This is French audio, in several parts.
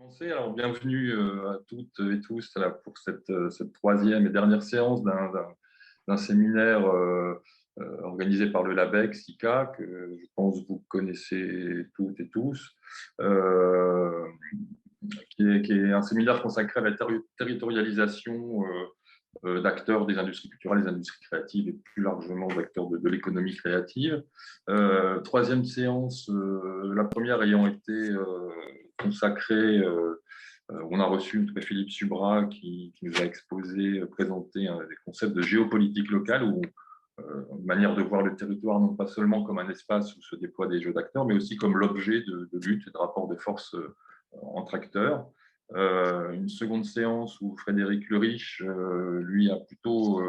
Alors, bienvenue à toutes et tous là, pour cette troisième et dernière séance d'un séminaire organisé par le LABEX ICA, que je pense que vous connaissez toutes et tous, qui est un séminaire consacré à la territorialisation d'acteurs des industries culturelles, des industries créatives et plus largement d'acteurs de l'économie créative. Troisième séance, la première ayant été consacrée, on a reçu Philippe Subra qui nous a exposé, présenté des concepts de géopolitique locale où une manière de voir le territoire non pas seulement comme un espace où se déploient des jeux d'acteurs, mais aussi comme l'objet de lutte et de rapport de force entre acteurs. Une seconde séance où Frédéric Leriche, lui, a plutôt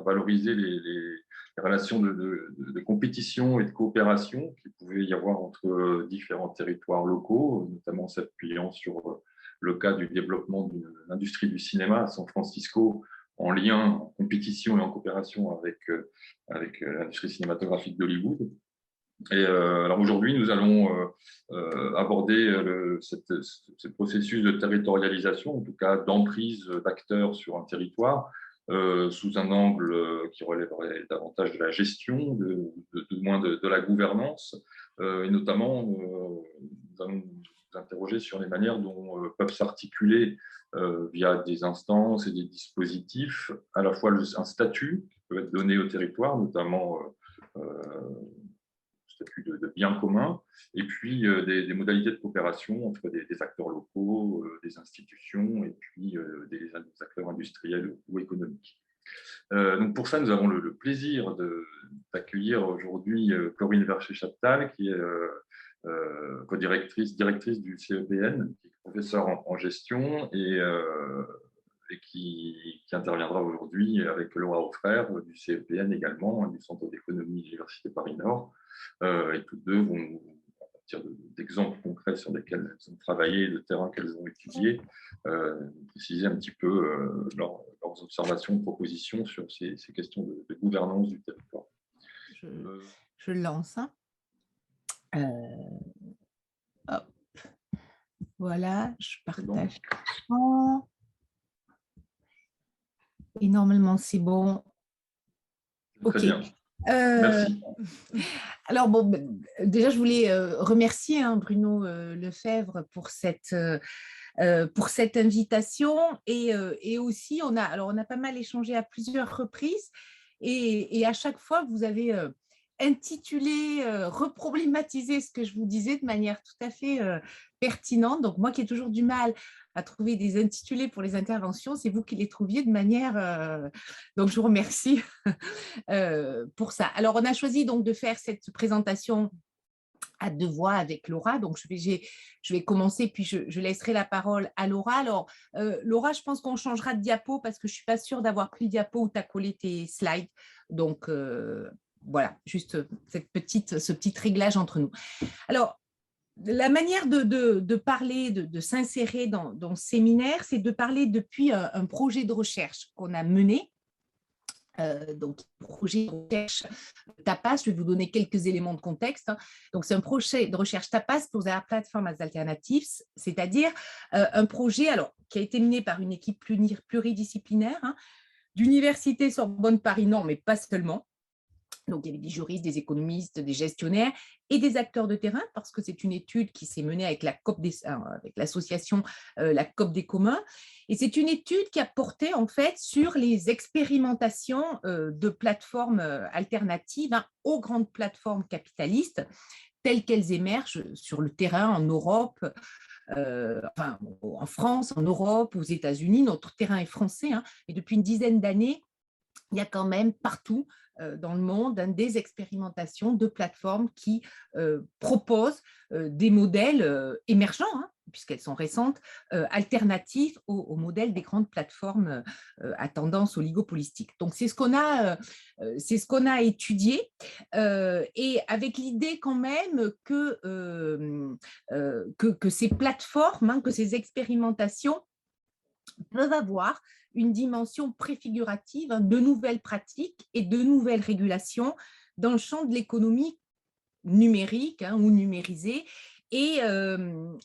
valorisé les relations de compétition et de coopération qu'il pouvait y avoir entre différents territoires locaux, notamment s'appuyant sur le cas du développement d'une industrie du cinéma à San Francisco, en lien, en compétition et en coopération avec l'industrie cinématographique d'Hollywood. Et alors aujourd'hui, nous allons aborder ce processus de territorialisation, en tout cas d'emprise d'acteurs sur un territoire, sous un angle qui relèverait davantage de la gestion, moins de la gouvernance, et notamment nous allons nous interroger sur les manières dont peuvent s'articuler via des instances et des dispositifs, à la fois un statut qui peut être donné au territoire, notamment statut de bien commun, et puis des modalités de coopération entre des acteurs locaux, des institutions, et puis des acteurs industriels ou économiques. Donc pour ça, nous avons le plaisir d'accueillir aujourd'hui Corinne Vercher-Chaptal, qui est directrice du CEPN, qui est professeure en gestion et qui interviendra aujourd'hui avec Laura Auffrère du CEPN également, du Centre d'économie de l'Université Paris-Nord. Et toutes deux vont, à partir d'exemples concrets sur lesquels elles ont travaillé, de terrain qu'elles ont étudié, préciser un petit peu leurs observations, propositions sur ces questions de gouvernance du territoire. Je lance. Hop. Voilà, je partage. Bon. Et normalement, c'est bon. Très bien. Merci. Alors, bon, déjà, je voulais remercier Bruno Lefebvre pour cette invitation. Et aussi, on a pas mal échangé à plusieurs reprises. Et à chaque fois, vous avez intitulé, reproblématisé ce que je vous disais de manière tout à fait pertinente. Donc, moi qui ai toujours du mal à trouver des intitulés pour les interventions, c'est vous qui les trouviez de manière… Donc, je vous remercie pour ça. Alors, on a choisi donc de faire cette présentation à deux voix avec Laura. Donc, je vais commencer, puis je laisserai la parole à Laura. Alors, Laura, je pense qu'on changera de diapo parce que je ne suis pas sûre d'avoir pris le diapo où tu as collé tes slides. Donc, voilà, juste ce petit réglage entre nous. Alors, la manière de parler, de s'insérer dans ce séminaire, c'est de parler depuis un projet de recherche qu'on a mené. Donc, projet de recherche TAPAS, je vais vous donner quelques éléments de contexte. Donc, c'est un projet de recherche TAPAS pour la Platform as Alternatives, c'est-à-dire un projet qui a été mené par une équipe pluridisciplinaire d'Université Sorbonne Paris-Nord, mais pas seulement. Donc, il y avait des juristes, des économistes, des gestionnaires et des acteurs de terrain, parce que c'est une étude qui s'est menée avec l'association la COP des communs. Et c'est une étude qui a porté en fait sur les expérimentations de plateformes alternatives aux grandes plateformes capitalistes telles qu'elles émergent sur le terrain en Europe, en France, en Europe, aux États-Unis. Notre terrain est français, et depuis une dizaine d'années, il y a quand même partout dans le monde des expérimentations de plateformes qui proposent des modèles émergents, puisqu'elles sont récentes, alternatives au modèle des grandes plateformes à tendance oligopolistique. Donc, c'est ce qu'on a étudié, et avec l'idée quand même que ces plateformes, que ces expérimentations peuvent avoir une dimension préfigurative de nouvelles pratiques et de nouvelles régulations dans le champ de l'économie numérique ou numérisée Et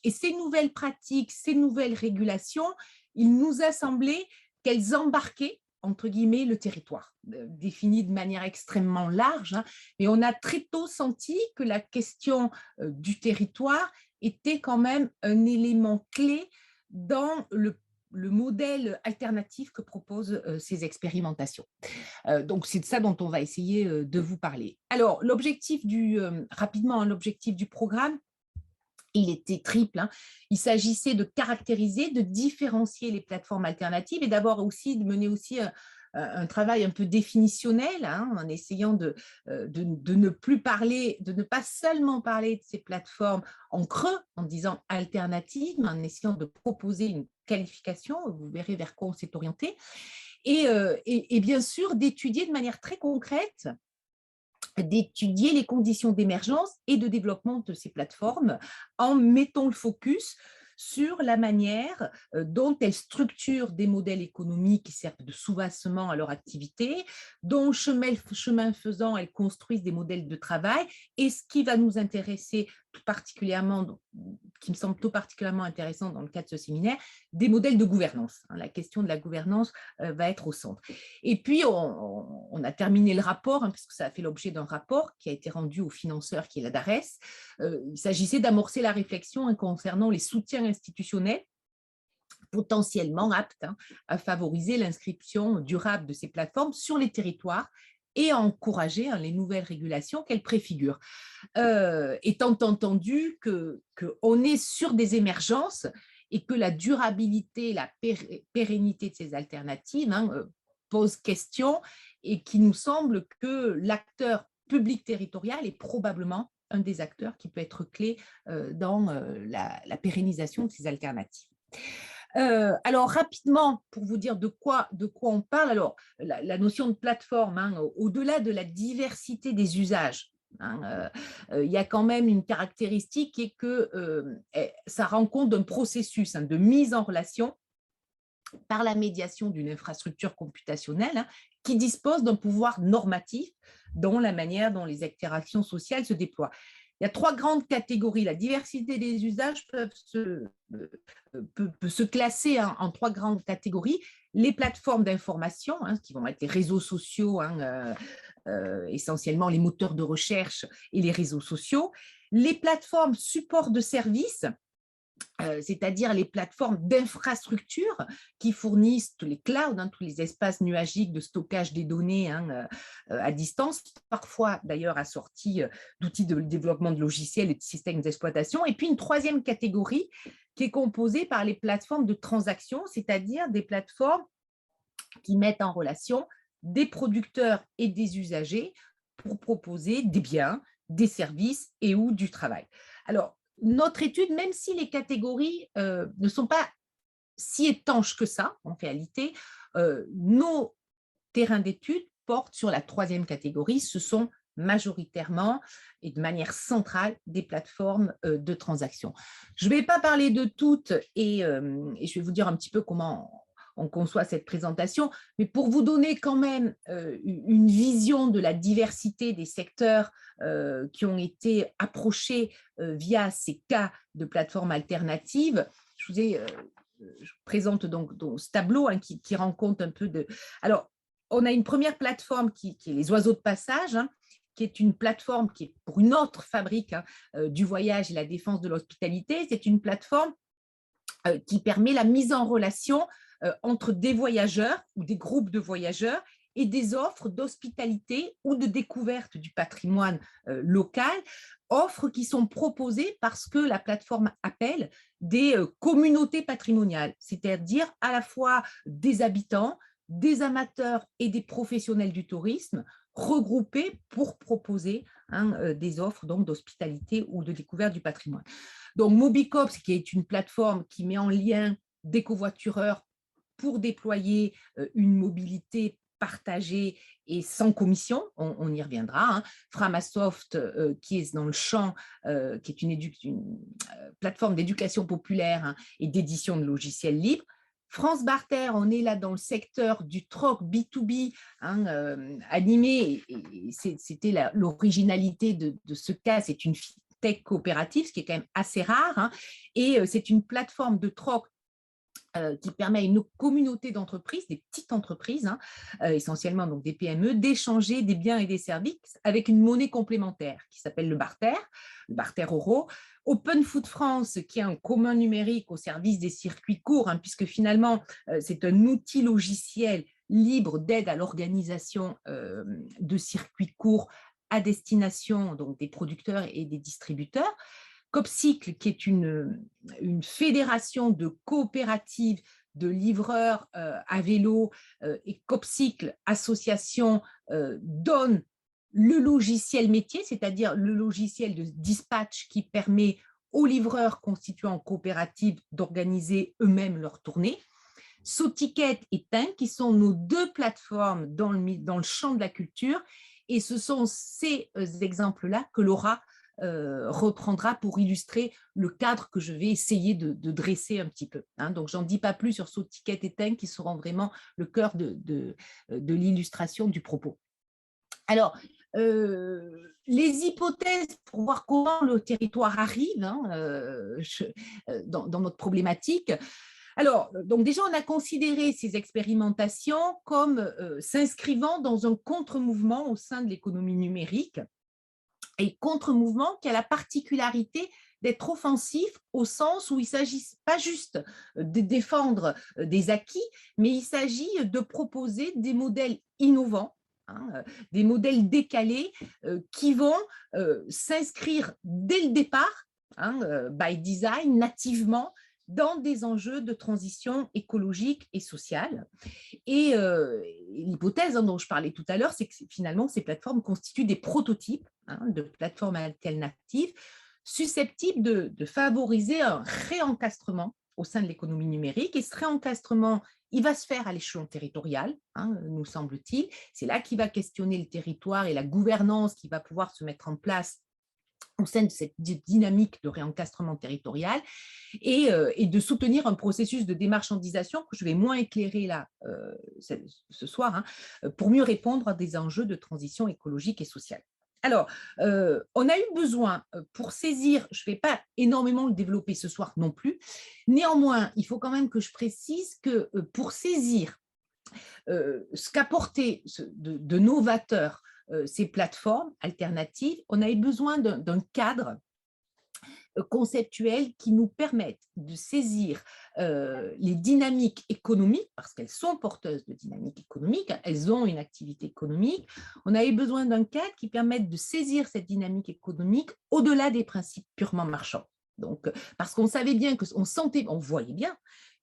ces nouvelles pratiques, ces nouvelles régulations, il nous a semblé qu'elles embarquaient, entre guillemets, le territoire, défini de manière extrêmement large, hein, mais on a très tôt senti que la question du territoire était quand même un élément clé dans le modèle alternatif que proposent ces expérimentations. Donc, c'est de ça dont on va essayer de vous parler. Alors, rapidement, l'objectif du programme, il était triple, hein. Il s'agissait de caractériser, de différencier les plateformes alternatives et d'abord aussi de mener aussi un travail un peu définitionnel, hein, en essayant de ne plus parler, de ne pas seulement parler de ces plateformes en creux, en disant alternatives, mais en essayant de proposer une qualification. Vous verrez vers quoi on s'est orienté. Et bien sûr, d'étudier de manière très concrète, d'étudier les conditions d'émergence et de développement de ces plateformes en mettant le focus sur la manière dont elles structurent des modèles économiques qui servent de soubassement à leur activité, dont chemin faisant, elles construisent des modèles de travail. Et ce qui va nous intéresser tout particulièrement, qui me semble tout particulièrement intéressant dans le cadre de ce séminaire, des modèles de gouvernance. La question de la gouvernance va être au centre. Et puis, on a terminé le rapport, hein, puisque ça a fait l'objet d'un rapport qui a été rendu au financeur qui est la DARES. Il s'agissait d'amorcer la réflexion concernant les soutiens institutionnels potentiellement aptes à favoriser l'inscription durable de ces plateformes sur les territoires et à encourager les nouvelles régulations qu'elles préfigurent. Étant entendu qu'on est sur des émergences et que la durabilité, la pérennité de ces alternatives pose question et qu'il nous semble que l'acteur public territorial est probablement un des acteurs qui peut être clé dans la pérennisation de ces alternatives. Alors, rapidement, pour vous dire de quoi on parle, alors, la notion de plateforme, au-delà de la diversité des usages, il y a quand même une caractéristique qui est que ça rend compte d'un processus de mise en relation par la médiation d'une infrastructure computationnelle qui dispose d'un pouvoir normatif dans la manière dont les interactions sociales se déploient. Il y a trois grandes catégories. La diversité des usages peut se classer en trois grandes catégories. Les plateformes d'information, qui vont être les réseaux sociaux, essentiellement les moteurs de recherche et les réseaux sociaux. Les plateformes support de services, c'est-à-dire les plateformes d'infrastructure qui fournissent tous les clouds, tous les espaces nuagiques de stockage des données à distance, parfois d'ailleurs assortis d'outils de développement de logiciels et de systèmes d'exploitation. Et puis une troisième catégorie qui est composée par les plateformes de transaction, c'est-à-dire des plateformes qui mettent en relation des producteurs et des usagers pour proposer des biens, des services et ou du travail. Alors, notre étude, même si les catégories ne sont pas si étanches que ça, en réalité, nos terrains d'étude portent sur la troisième catégorie. Ce sont majoritairement et de manière centrale des plateformes de transaction. Je ne vais pas parler de toutes et je vais vous dire un petit peu comment on conçoit cette présentation, mais pour vous donner quand même une vision de la diversité des secteurs qui ont été approchés via ces cas de plateformes alternatives, je présente donc ce tableau qui rend compte un peu de… Alors, on a une première plateforme qui est les oiseaux de passage, qui est une plateforme qui est pour une autre fabrique du voyage et la défense de l'hospitalité. C'est une plateforme qui permet la mise en relation entre des voyageurs ou des groupes de voyageurs et des offres d'hospitalité ou de découverte du patrimoine local, offres qui sont proposées parce que la plateforme appelle des communautés patrimoniales, c'est-à-dire à la fois des habitants, des amateurs et des professionnels du tourisme regroupés pour proposer des offres d'hospitalité ou de découverte du patrimoine. Donc Mobicops, qui est une plateforme qui met en lien des covoitureurs pour déployer une mobilité partagée et sans commission, on y reviendra. Framasoft, qui est dans le champ, qui est une plateforme d'éducation populaire et d'édition de logiciels libres. France Barter, on est là dans le secteur du troc B2B animé, et c'était l'originalité de ce cas, c'est une tech coopérative, ce qui est quand même assez rare, hein, et c'est une plateforme de troc qui permet à une communauté d'entreprises, des petites entreprises, hein, essentiellement donc des PME, d'échanger des biens et des services avec une monnaie complémentaire qui s'appelle le barter euro. Open Food France, qui est un commun numérique au service des circuits courts, hein, puisque finalement, c'est un outil logiciel libre d'aide à l'organisation de circuits courts à destination donc, des producteurs et des distributeurs. Copcycle, qui est une fédération de coopératives de livreurs à vélo, et Copcycle, association, donne le logiciel métier, c'est-à-dire le logiciel de dispatch qui permet aux livreurs constitués en coopérative d'organiser eux-mêmes leur tournée. Soticket et Tinc, qui sont nos deux plateformes dans le champ de la culture, et ce sont ces exemples-là que Laura reprendra pour illustrer le cadre que je vais essayer de dresser un petit peu. Hein. Donc, j'en dis pas plus sur Soticket et Tinc qui seront vraiment le cœur de l'illustration du propos. Alors, les hypothèses pour voir comment le territoire arrive hein, dans notre problématique. Alors, donc déjà, on a considéré ces expérimentations comme s'inscrivant dans un contre-mouvement au sein de l'économie numérique, et contre-mouvement qui a la particularité d'être offensif au sens où il ne s'agit pas juste de défendre des acquis, mais il s'agit de proposer des modèles innovants, hein, des modèles décalés qui vont s'inscrire dès le départ, hein, by design, nativement, dans des enjeux de transition écologique et sociale. Et l'hypothèse dont je parlais tout à l'heure, c'est que finalement, ces plateformes constituent des prototypes hein, de plateformes alternatives susceptibles de favoriser un réencastrement au sein de l'économie numérique. Et ce réencastrement, il va se faire à l'échelon territorial, hein, nous semble-t-il. C'est là qu'il va questionner le territoire et la gouvernance qui va pouvoir se mettre en place au sein de cette dynamique de réencastrement territorial et de soutenir un processus de démarchandisation que je vais moins éclairer là ce soir, hein, pour mieux répondre à des enjeux de transition écologique et sociale. Alors, on a eu besoin pour saisir, je ne vais pas énormément le développer ce soir non plus, néanmoins, il faut quand même que je précise que pour saisir ce qu'apportait de novateur ces plateformes alternatives, on a eu besoin d'un cadre conceptuel qui nous permette de saisir les dynamiques économiques, parce qu'elles sont porteuses de dynamiques économiques, elles ont une activité économique. On a eu besoin d'un cadre qui permette de saisir cette dynamique économique au-delà des principes purement marchands. Donc, parce qu'on savait bien, on voyait bien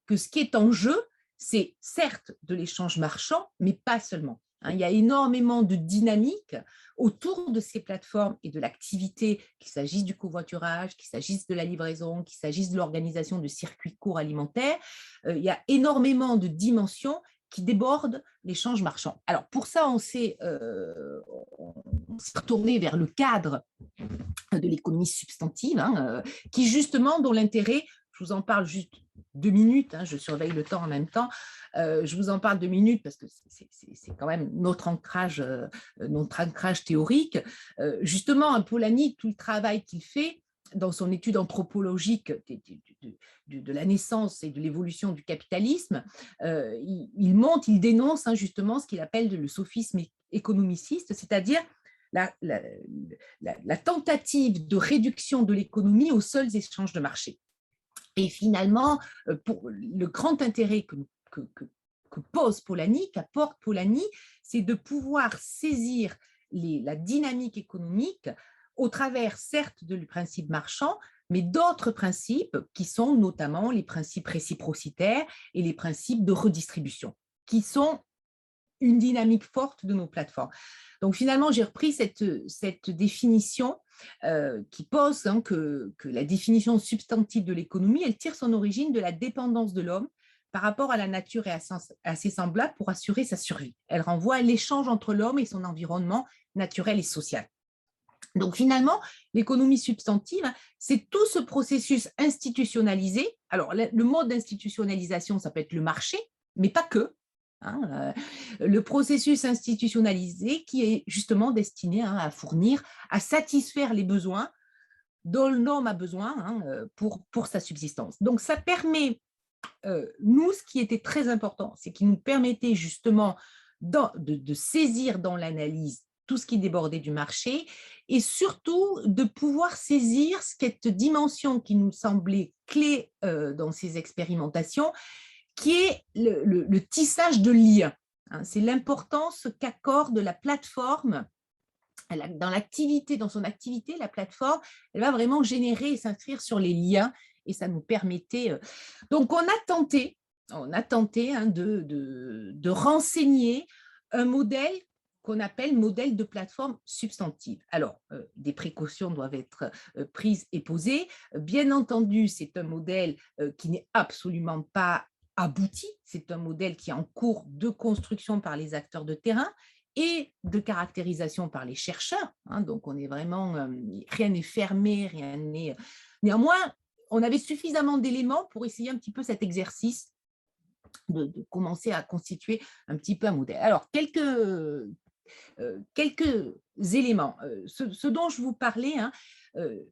que ce qui est en jeu, c'est certes de l'échange marchand, mais pas seulement. Il y a énormément de dynamique autour de ces plateformes et de l'activité, qu'il s'agisse du covoiturage, qu'il s'agisse de la livraison, qu'il s'agisse de l'organisation de circuits courts alimentaires. Il y a énormément de dimensions qui débordent l'échange marchand. Alors, pour ça, on s'est retourné vers le cadre de l'économie substantive, hein, qui justement, dont l'intérêt, je vous en parle juste 2 minutes, hein, je surveille le temps en même temps, je vous en parle 2 minutes parce que c'est quand même notre ancrage théorique. Justement, Polanyi, tout le travail qu'il fait dans son étude anthropologique de la naissance et de l'évolution du capitalisme, il dénonce hein, justement ce qu'il appelle le sophisme économiciste, c'est-à-dire la tentative de réduction de l'économie aux seuls échanges de marché. Et finalement, pour le grand intérêt que pose Polanyi, qu'apporte Polanyi, c'est de pouvoir saisir la dynamique économique au travers, certes, du principe marchand, mais d'autres principes qui sont notamment les principes réciprocitaires et les principes de redistribution, qui sont une dynamique forte de nos plateformes. Donc finalement, j'ai repris cette définition qui pose hein, que la définition substantive de l'économie, elle tire son origine de la dépendance de l'homme par rapport à la nature et à ses semblables pour assurer sa survie. Elle renvoie à l'échange entre l'homme et son environnement naturel et social. Donc finalement, l'économie substantive, c'est tout ce processus institutionnalisé. Alors le mode d'institutionnalisation, ça peut être le marché, mais pas que. Hein, le processus institutionnalisé qui est justement destiné hein, à satisfaire les besoins dont l'homme a besoin pour sa subsistance. Donc, ça permet, nous, ce qui était très important, c'est qu'il nous permettait justement de saisir dans l'analyse tout ce qui débordait du marché et surtout de pouvoir saisir cette dimension qui nous semblait clé dans ces expérimentations, qui est le tissage de liens. C'est l'importance qu'accorde la plateforme dans son activité, la plateforme, elle va vraiment générer et s'inscrire sur les liens et ça nous permettait. Donc, on a tenté de renseigner un modèle qu'on appelle modèle de plateforme substantive. Alors, des précautions doivent être prises et posées. Bien entendu, c'est un modèle qui n'est absolument pas abouti. C'est un modèle qui est en cours de construction par les acteurs de terrain et de caractérisation par les chercheurs. Donc, on est vraiment, rien n'est fermé, rien n'est. Néanmoins, on avait suffisamment d'éléments pour essayer un petit peu cet exercice de commencer à constituer un petit peu un modèle. Alors, quelques éléments. Ce dont je vous parlais,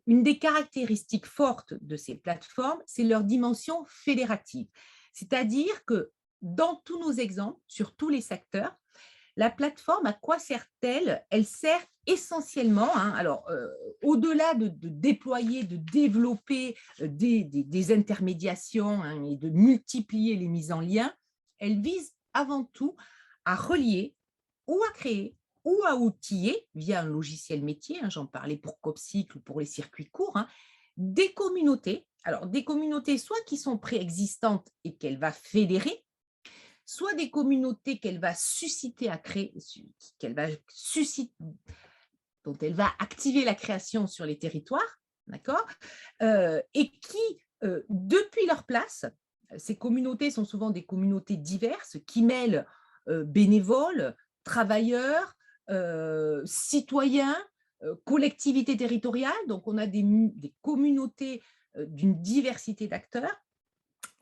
une des caractéristiques fortes de ces plateformes, c'est leur dimension fédérative. C'est-à-dire que dans tous nos exemples, sur tous les secteurs, la plateforme, à quoi sert-elle? Elle sert essentiellement, alors au-delà de déployer, de développer des intermédiations et de multiplier les mises en lien, elle vise avant tout à relier ou à créer ou à outiller via un logiciel métier, j'en parlais pour Copcycle ou pour les circuits courts, des communautés. Alors, des communautés soit qui sont préexistantes et qu'elle va fédérer, soit des communautés qu'elle va susciter à créer, dont elle va activer la création sur les territoires, d'accord, et qui, depuis leur place, ces communautés sont souvent des communautés diverses qui mêlent bénévoles, travailleurs, citoyens, collectivités territoriales. Donc, on a des communautés d'une diversité d'acteurs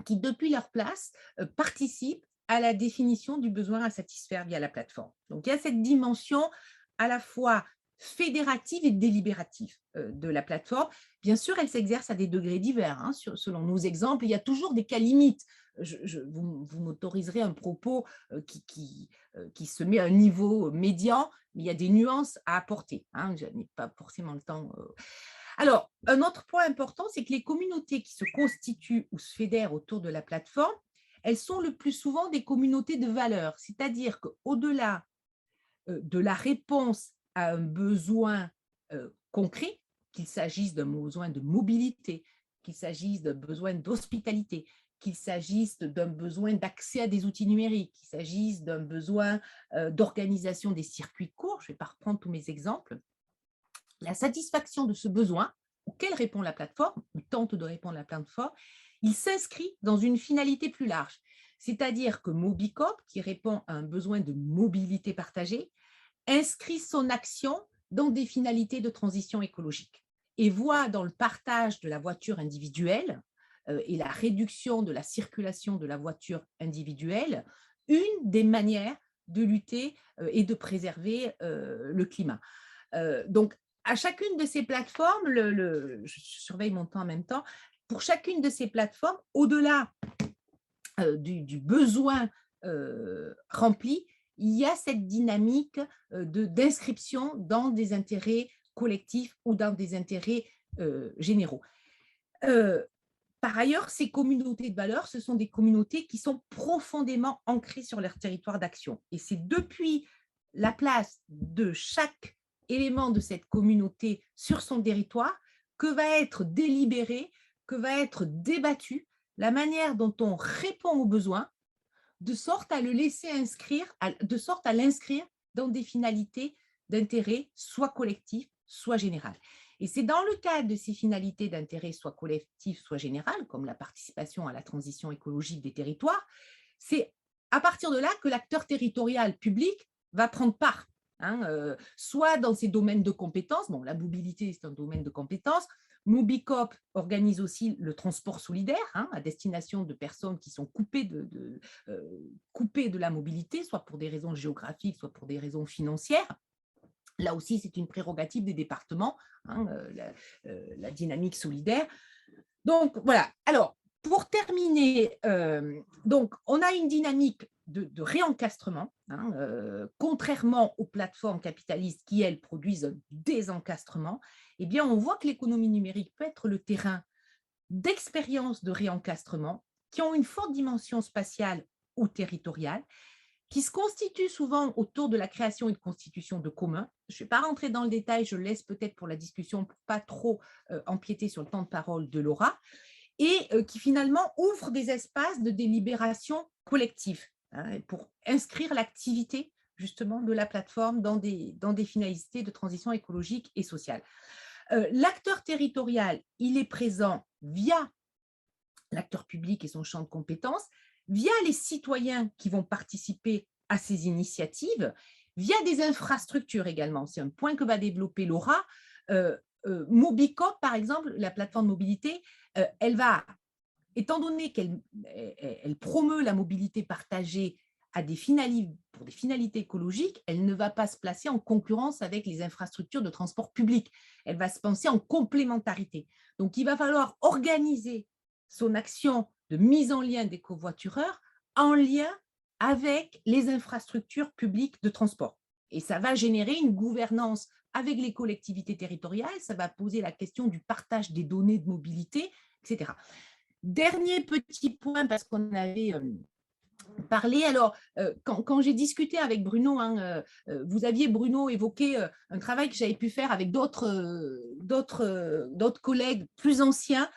qui, depuis leur place, participent à la définition du besoin à satisfaire via la plateforme. Donc, il y a cette dimension à la fois fédérative et délibérative de la plateforme. Bien sûr, elle s'exerce à des degrés divers. Selon nos exemples, il y a toujours des cas limites. Vous m'autoriserez un propos qui se met à un niveau médian, mais il y a des nuances à apporter. Je n'ai pas forcément le temps. Alors, un autre point important, c'est que les communautés qui se constituent ou se fédèrent autour de la plateforme, elles sont le plus souvent des communautés de valeurs, c'est-à-dire qu'au-delà de la réponse à un besoin concret, qu'il s'agisse d'un besoin de mobilité, qu'il s'agisse d'un besoin d'hospitalité, qu'il s'agisse d'un besoin d'accès à des outils numériques, qu'il s'agisse d'un besoin d'organisation des circuits courts, je ne vais pas reprendre tous mes exemples, la satisfaction de ce besoin auquel répond la plateforme, ou tente de répondre la plateforme, il s'inscrit dans une finalité plus large. C'est-à-dire que Mobicop, qui répond à un besoin de mobilité partagée, inscrit son action dans des finalités de transition écologique et voit dans le partage de la voiture individuelle et la réduction de la circulation de la voiture individuelle une des manières de lutter et de préserver le climat. Donc, à chacune de ces plateformes, je surveille mon temps en même temps, pour chacune de ces plateformes, au-delà du besoin rempli, il y a cette dynamique d'inscription dans des intérêts collectifs ou dans des intérêts généraux. Par ailleurs, ces communautés de valeurs, ce sont des communautés qui sont profondément ancrées sur leur territoire d'action. Et c'est depuis la place de chaque élément de cette communauté sur son territoire que va être délibéré, que va être débattu la manière dont on répond aux besoins, de sorte à le laisser inscrire, de sorte à l'inscrire dans des finalités d'intérêt soit collectif, soit général. Et c'est dans le cadre de ces finalités d'intérêt soit collectif, soit général, comme la participation à la transition écologique des territoires, c'est à partir de là que l'acteur territorial public va prendre part. Soit dans ses domaines de compétences, bon, la mobilité c'est un domaine de compétences, Mobicop organise aussi le transport solidaire à destination de personnes qui sont coupées de la mobilité, soit pour des raisons géographiques, soit pour des raisons financières. Là aussi, c'est une prérogative des départements, hein, la dynamique solidaire. Donc, voilà. Alors, pour terminer, donc, on a une dynamique de réencastrement, hein, contrairement aux plateformes capitalistes qui, elles, produisent un désencastrement. Eh bien, on voit que l'économie numérique peut être le terrain d'expériences de réencastrement qui ont une forte dimension spatiale ou territoriale, qui se constituent souvent autour de la création et de constitution de communs. Je ne vais pas rentrer dans le détail, je laisse peut-être pour la discussion pour ne pas trop empiéter sur le temps de parole de Laura, et qui finalement ouvrent des espaces de délibération collective, hein, pour inscrire l'activité justement de la plateforme dans des finalités de transition écologique et sociale. L'acteur territorial, il est présent via l'acteur public et son champ de compétences, via les citoyens qui vont participer à ces initiatives, via des infrastructures également. C'est un point que va développer Laura. Mobicoop, par exemple, la plateforme mobilité, elle va, étant donné qu'elle promeut la mobilité partagée pour des finalités écologiques, elle ne va pas se placer en concurrence avec les infrastructures de transport public. Elle va se penser en complémentarité. Donc, il va falloir organiser son action de mise en lien des covoitureurs en lien avec les infrastructures publiques de transport. Et ça va générer une gouvernance avec les collectivités territoriales, ça va poser la question du partage des données de mobilité, etc. Dernier petit point, parce qu'on avait parlé, alors quand j'ai discuté avec Bruno, hein, vous aviez, Bruno, évoqué un travail que j'avais pu faire avec d'autres collègues plus anciens.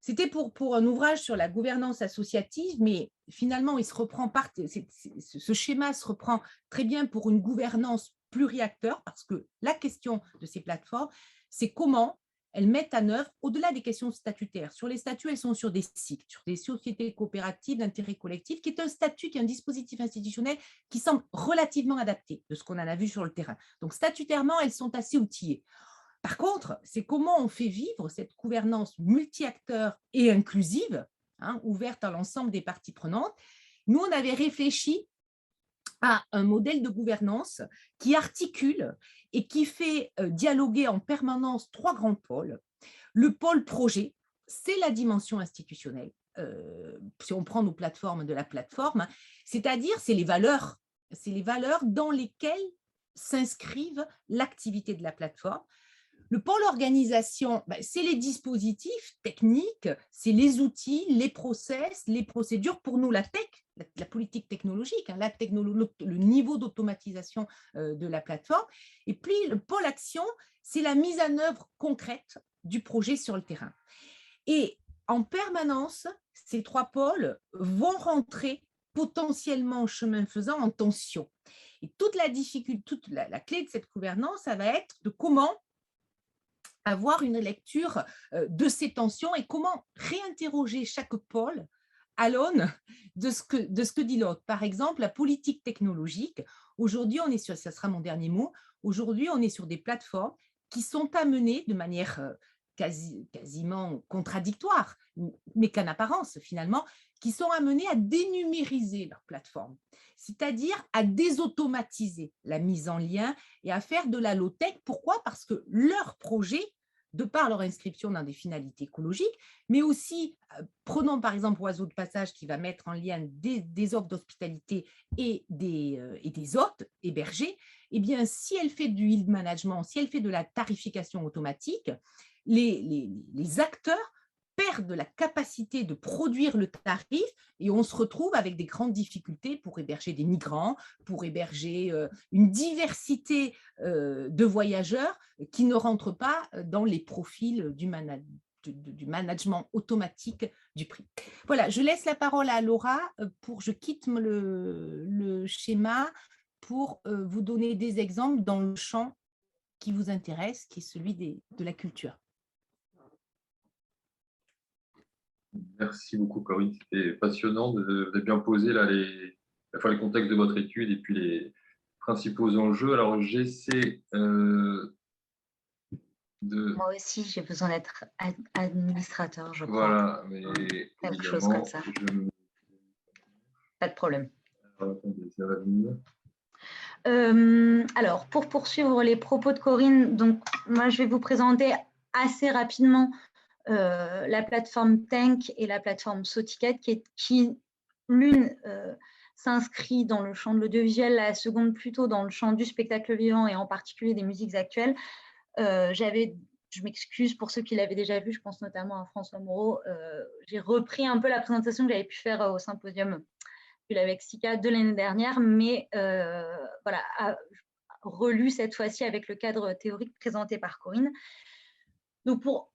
C'était pour un ouvrage sur la gouvernance associative, mais finalement, ce schéma se reprend très bien pour une gouvernance pluriacteur, parce que la question de ces plateformes, c'est comment elles mettent en œuvre, au-delà des questions statutaires. Sur les statuts, elles sont sur des cycles, sur des sociétés coopératives d'intérêt collectif, qui est un statut, qui est un dispositif institutionnel qui semble relativement adapté de ce qu'on en a vu sur le terrain. Donc, statutairement, elles sont assez outillées. Par contre, c'est comment on fait vivre cette gouvernance multi-acteurs et inclusive, hein, ouverte à l'ensemble des parties prenantes. Nous, on avait réfléchi à un modèle de gouvernance qui articule et qui fait dialoguer en permanence trois grands pôles. Le pôle projet, c'est la dimension institutionnelle. Si on prend nos plateformes de la plateforme, c'est-à-dire c'est les valeurs dans lesquelles s'inscrivent l'activité de la plateforme. Le pôle organisation, c'est les dispositifs techniques, c'est les outils, les process, les procédures. Pour nous, la tech, la politique technologique, hein, le niveau d'automatisation de la plateforme. Et puis, le pôle action, c'est la mise en œuvre concrète du projet sur le terrain. Et en permanence, ces trois pôles vont rentrer potentiellement, chemin faisant, en tension. Et toute la difficulté, la clé de cette gouvernance, ça va être de comment avoir une lecture de ces tensions et comment réinterroger chaque pôle à l'aune de ce que dit l'autre. Par exemple, la politique technologique, aujourd'hui, on est sur, ça sera mon dernier mot, aujourd'hui, on est sur des plateformes qui sont amenées de manière quasiment contradictoire, mais qu'en apparence, finalement, qui sont amenées à dénumériser leur plateforme, c'est-à-dire à désautomatiser la mise en lien et à faire de la low-tech. Pourquoi ? Parce que leur projet, de par leur inscription dans des finalités écologiques, mais aussi, prenons par exemple Oiseau de Passage qui va mettre en lien des offres d'hospitalité et des hôtes hébergés, eh bien, si elle fait du yield management, si elle fait de la tarification automatique, les acteurs perdent la capacité de produire le tarif et on se retrouve avec des grandes difficultés pour héberger des migrants, pour héberger une diversité de voyageurs qui ne rentrent pas dans les profils du management automatique du prix. Voilà, je laisse la parole à Laura je quitte le schéma pour vous donner des exemples dans le champ qui vous intéresse, qui est celui de la culture. Merci beaucoup, Corinne. C'était passionnant. Vous avez bien posé là, à la fois les contextes de votre étude et puis les principaux enjeux. Alors, j'essaie Moi aussi, j'ai besoin d'être administrateur, je crois. Voilà, mais quelque chose comme ça. Pas de problème. Alors, attendez, ça va venir. Alors, pour poursuivre les propos de Corinne, donc moi je vais vous présenter assez rapidement la plateforme Tank et la plateforme Sautiquette, qui l'une s'inscrit dans le champ de l'audiovisuel, la seconde plutôt dans le champ du spectacle vivant et en particulier des musiques actuelles. Je m'excuse pour ceux qui l'avaient déjà vu, je pense notamment à François Moreau. J'ai repris un peu la présentation que j'avais pu faire au symposium avec SICA de l'année dernière, mais voilà, relu cette fois-ci avec le cadre théorique présenté par Corinne. Donc pour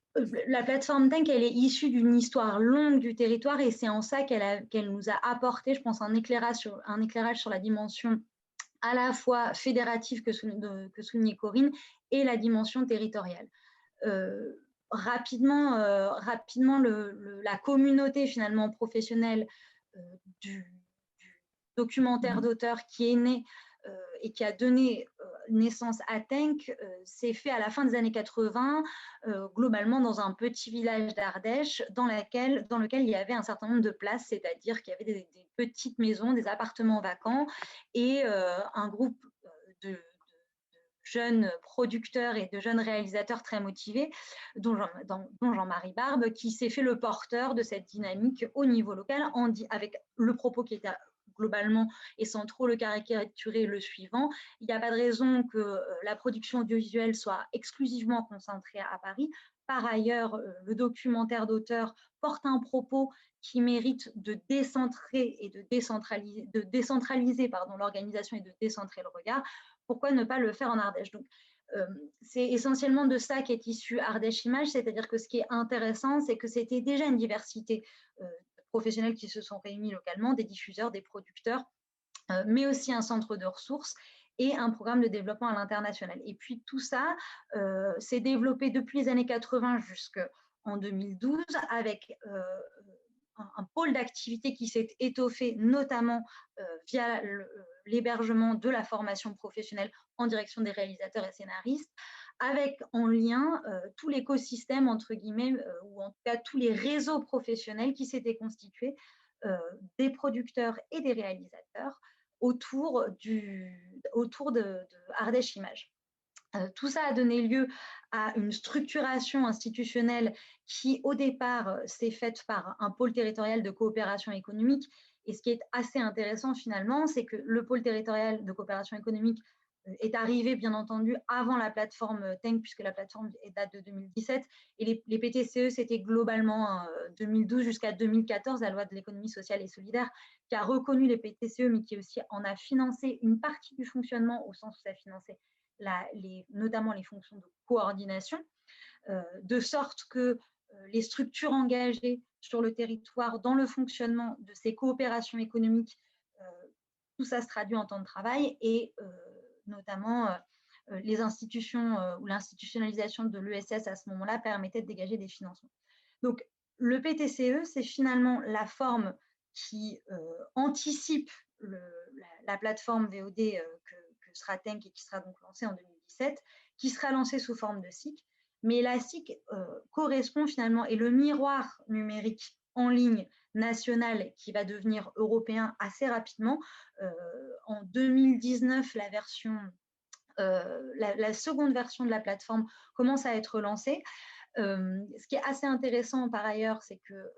la plateforme Tank, elle est issue d'une histoire longue du territoire et c'est en ça qu'elle nous a apporté, je pense, un éclairage sur la dimension à la fois fédérative que soulignait Corinne et la dimension territoriale. Rapidement, la communauté finalement professionnelle du documentaire d'auteur qui est né et qui a donné naissance à Tank s'est fait à la fin des années 80, globalement dans un petit village d'Ardèche dans lequel il y avait un certain nombre de places, c'est-à-dire qu'il y avait des petites maisons, des appartements vacants et un groupe de jeunes producteurs et de jeunes réalisateurs très motivés, dont Jean-Marie Barbe, qui s'est fait le porteur de cette dynamique au niveau local, avec le propos qui était globalement, et sans trop le caricaturer, le suivant: il n'y a pas de raison que la production audiovisuelle soit exclusivement concentrée à Paris. Par ailleurs, le documentaire d'auteur porte un propos qui mérite de décentrer et de décentraliser l'organisation et de décentrer le regard. Pourquoi ne pas le faire en Ardèche? Donc, c'est essentiellement de ça qu'est issue Ardèche Images, c'est-à-dire que ce qui est intéressant, c'est que c'était déjà une diversité professionnels qui se sont réunis localement, des diffuseurs, des producteurs, mais aussi un centre de ressources et un programme de développement à l'international. Et puis tout ça s'est développé depuis les années 80 jusqu'en 2012 avec un pôle d'activité qui s'est étoffé notamment via l'hébergement de la formation professionnelle en direction des réalisateurs et scénaristes, avec en lien tout l'écosystème, entre guillemets, ou en tout cas tous les réseaux professionnels qui s'étaient constitués des producteurs et des réalisateurs autour de Ardèche Images. Tout ça a donné lieu à une structuration institutionnelle qui, au départ, s'est faite par un pôle territorial de coopération économique. Et ce qui est assez intéressant, finalement, c'est que le pôle territorial de coopération économique est arrivé, bien entendu, avant la plateforme Tank, puisque la plateforme date de 2017. Et les PTCE, c'était globalement 2012 jusqu'à 2014, la loi de l'économie sociale et solidaire, qui a reconnu les PTCE, mais qui aussi en a financé une partie du fonctionnement, au sens où ça finançait notamment les fonctions de coordination, de sorte que les structures engagées sur le territoire dans le fonctionnement de ces coopérations économiques, tout ça se traduit en temps de travail et notamment les institutions ou l'institutionnalisation de l'ESS à ce moment-là permettait de dégager des financements. Donc le PTCE, c'est finalement la forme qui anticipe la plateforme VOD que sera Tank et qui sera donc lancée en 2017, qui sera lancée sous forme de SIC. Mais la SIC correspond finalement, et le miroir numérique en ligne national qui va devenir européen assez rapidement. En 2019, la seconde version de la plateforme commence à être lancée. Ce qui est assez intéressant par ailleurs, c'est que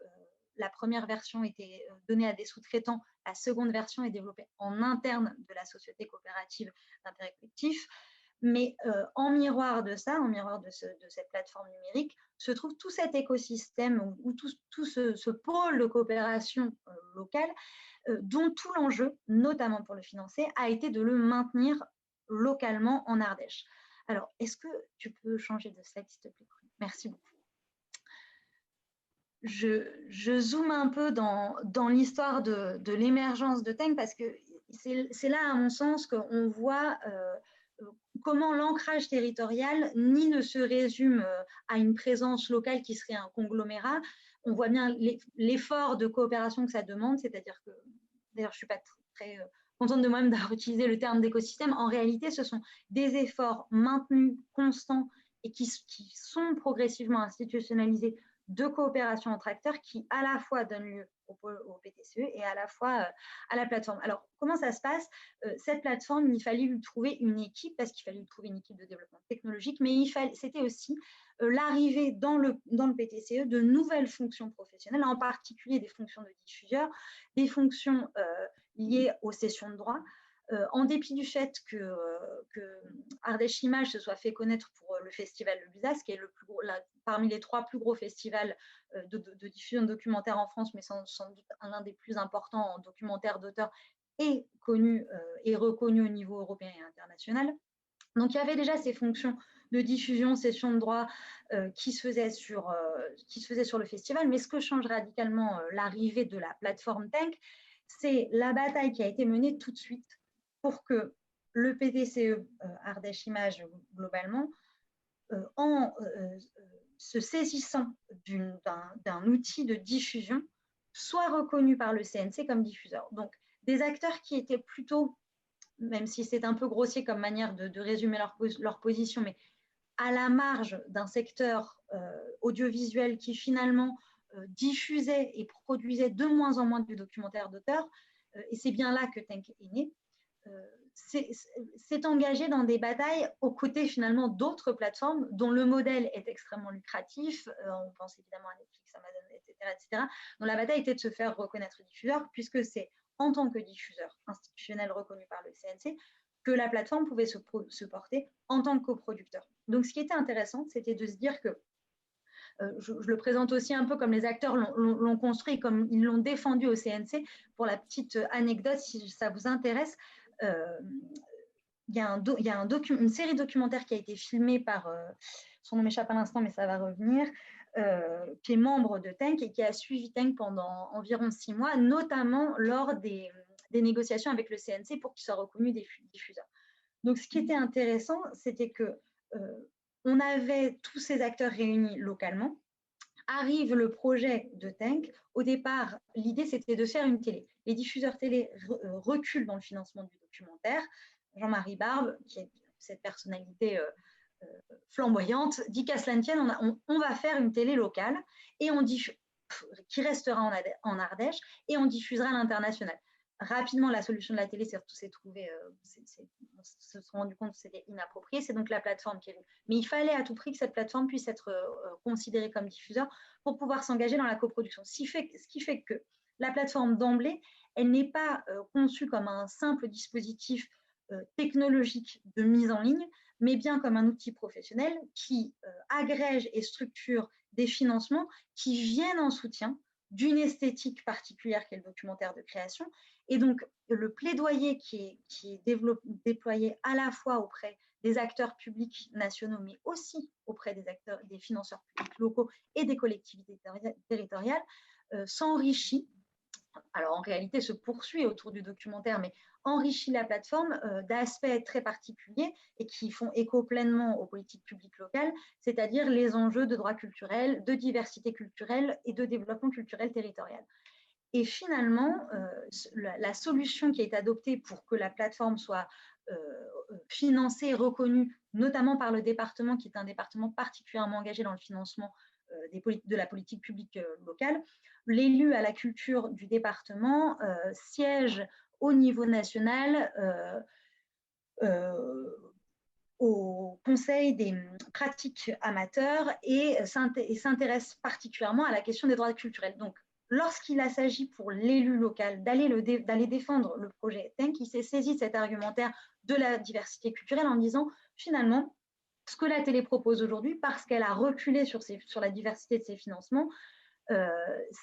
la première version était donnée à des sous-traitants, la seconde version est développée en interne de la société coopérative d'intérêt collectif. Mais en miroir de ça, en miroir de cette plateforme numérique, se trouve tout cet écosystème ou tout ce pôle de coopération locale dont tout l'enjeu, notamment pour le financer, a été de le maintenir localement en Ardèche. Alors, est-ce que tu peux changer de slide, s'il te plaît? Merci beaucoup. Je zoome un peu dans l'histoire de l'émergence de Tank parce que c'est là, à mon sens, qu'on voit comment l'ancrage territorial ni ne se résume à une présence locale qui serait un conglomérat. On voit bien l'effort de coopération que ça demande, c'est-à-dire que, d'ailleurs, je ne suis pas très contente de moi-même d'avoir utilisé le terme d'écosystème. En réalité, ce sont des efforts maintenus, constants et qui sont progressivement institutionnalisés de coopération entre acteurs qui à la fois donnent lieu au PTCE et à la fois à la plateforme. Alors, comment ça se passe? Cette plateforme, il fallait lui trouver une équipe, parce qu'il fallait lui trouver une équipe de développement technologique, mais c'était aussi l'arrivée dans le PTCE de nouvelles fonctions professionnelles, en particulier des fonctions de diffuseur, des fonctions liées aux cessions de droits. En dépit du fait que Ardèche Images se soit fait connaître pour le festival Le Buzaz, qui est parmi les 3 plus gros festivals de diffusion de documentaires en France, mais sans doute l'un des plus importants en documentaire d'auteur, et connu et reconnu au niveau européen et international. Donc, il y avait déjà ces fonctions de diffusion, cession de droits qui se faisaient sur le festival, mais ce que change radicalement l'arrivée de la plateforme Tank, c'est la bataille qui a été menée tout de suite pour que le PTCE Ardèche Images globalement, en se saisissant d'un outil de diffusion, soit reconnu par le CNC comme diffuseur. Donc, des acteurs qui étaient plutôt, même si c'est un peu grossier comme manière de résumer leur position, mais à la marge d'un secteur audiovisuel qui finalement diffusait et produisait de moins en moins de documentaires d'auteur, et c'est bien là que Tank est né, s'est engagé dans des batailles aux côtés finalement d'autres plateformes dont le modèle est extrêmement lucratif. On pense évidemment à Netflix, Amazon, etc., dont la bataille était de se faire reconnaître diffuseur, puisque c'est en tant que diffuseur institutionnel reconnu par le CNC que la plateforme pouvait se porter en tant que coproducteur. Donc, ce qui était intéressant, c'était de se dire que je le présente aussi un peu comme les acteurs l'ont construit, comme ils l'ont défendu au CNC. Pour la petite anecdote, si ça vous intéresse, il y a une série documentaire qui a été filmée par, son nom m'échappe à l'instant, mais ça va revenir, qui est membre de Tank et qui a suivi Tank pendant environ 6 mois, notamment lors des négociations avec le CNC pour qu'il soit reconnu diffuseur. Donc, ce qui était intéressant, c'était que on avait tous ces acteurs réunis localement. Arrive le projet de Tank. Au départ, l'idée, c'était de faire une télé. Les diffuseurs télé reculent dans le financement du documentaire. Jean-Marie Barbe, qui est cette personnalité flamboyante, dit qu'à cela ne tienne, on va faire une télé locale et qui restera en Ardèche, et on diffusera à l'international. Rapidement, la solution de la télé s'est trouvée, se sont rendu compte que c'était inapproprié. C'est donc la plateforme qui est venue. Mais il fallait à tout prix que cette plateforme puisse être considérée comme diffuseur pour pouvoir s'engager dans la coproduction. Ce qui fait que la plateforme d'emblée, elle n'est pas conçue comme un simple dispositif technologique de mise en ligne, mais bien comme un outil professionnel qui agrège et structure des financements qui viennent en soutien d'une esthétique particulière qu'est le documentaire de création. Et donc, le plaidoyer qui est déployé à la fois auprès des acteurs publics nationaux, mais aussi auprès des financeurs publics locaux et des collectivités territoriales, s'enrichit. Alors, en réalité, se poursuit autour du documentaire, mais enrichit la plateforme d'aspects très particuliers et qui font écho pleinement aux politiques publiques locales, c'est-à-dire les enjeux de droits culturels, de diversité culturelle et de développement culturel territorial. Et finalement, la solution qui est adoptée pour que la plateforme soit financée et reconnue, notamment par le département, qui est un département particulièrement engagé dans le financement de la politique publique locale, l'élu à la culture du département siège au niveau national au Conseil des pratiques amateurs et s'intéresse particulièrement à la question des droits culturels. Donc, lorsqu'il a s'agi pour l'élu local d'aller défendre le projet Tank, il s'est saisi de cet argumentaire de la diversité culturelle en disant finalement, ce que la télé propose aujourd'hui, parce qu'elle a reculé sur la diversité de ses financements,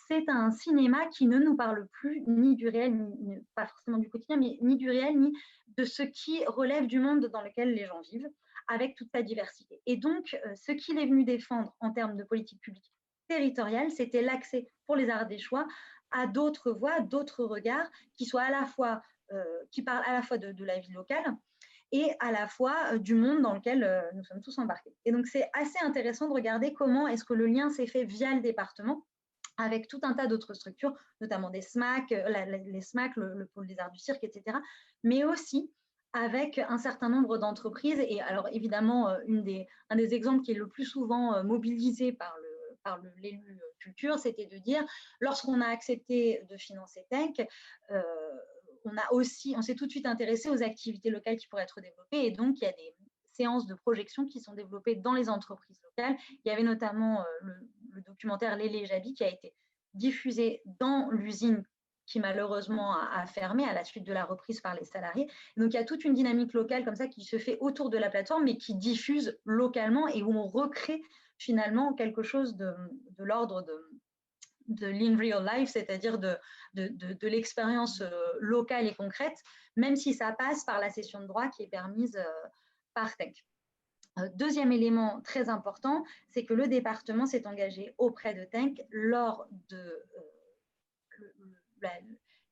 c'est un cinéma qui ne nous parle plus ni du réel, pas forcément du quotidien, mais ni du réel, ni de ce qui relève du monde dans lequel les gens vivent, avec toute sa diversité. Et donc, ce qu'il est venu défendre en termes de politique publique territoriale, c'était l'accès pour les Ardéchois à d'autres voix, d'autres regards, qui parlent à la fois de la vie locale et à la fois du monde dans lequel nous sommes tous embarqués. Et donc, c'est assez intéressant de regarder comment est-ce que le lien s'est fait via le département, avec tout un tas d'autres structures, notamment des SMAC, les SMAC, le pôle des arts du cirque, etc., mais aussi avec un certain nombre d'entreprises. Et alors, évidemment, un des exemples qui est le plus souvent mobilisé par par l'élu culture, c'était de dire, lorsqu'on a accepté de financer Tank, on s'est tout de suite intéressé aux activités locales qui pourraient être développées, et donc il y a des séances de projection qui sont développées dans les entreprises locales. Il y avait notamment le documentaire Lélé Jabi qui a été diffusé dans l'usine qui malheureusement a fermé à la suite de la reprise par les salariés. Donc il y a toute une dynamique locale comme ça qui se fait autour de la plateforme, mais qui diffuse localement et où on recrée finalement quelque chose de l'ordre de l'in real life, c'est-à-dire de l'expérience locale et concrète, même si ça passe par la cession de droit qui est permise par Tank. Deuxième élément très important, c'est que le département s'est engagé auprès de Tank lors de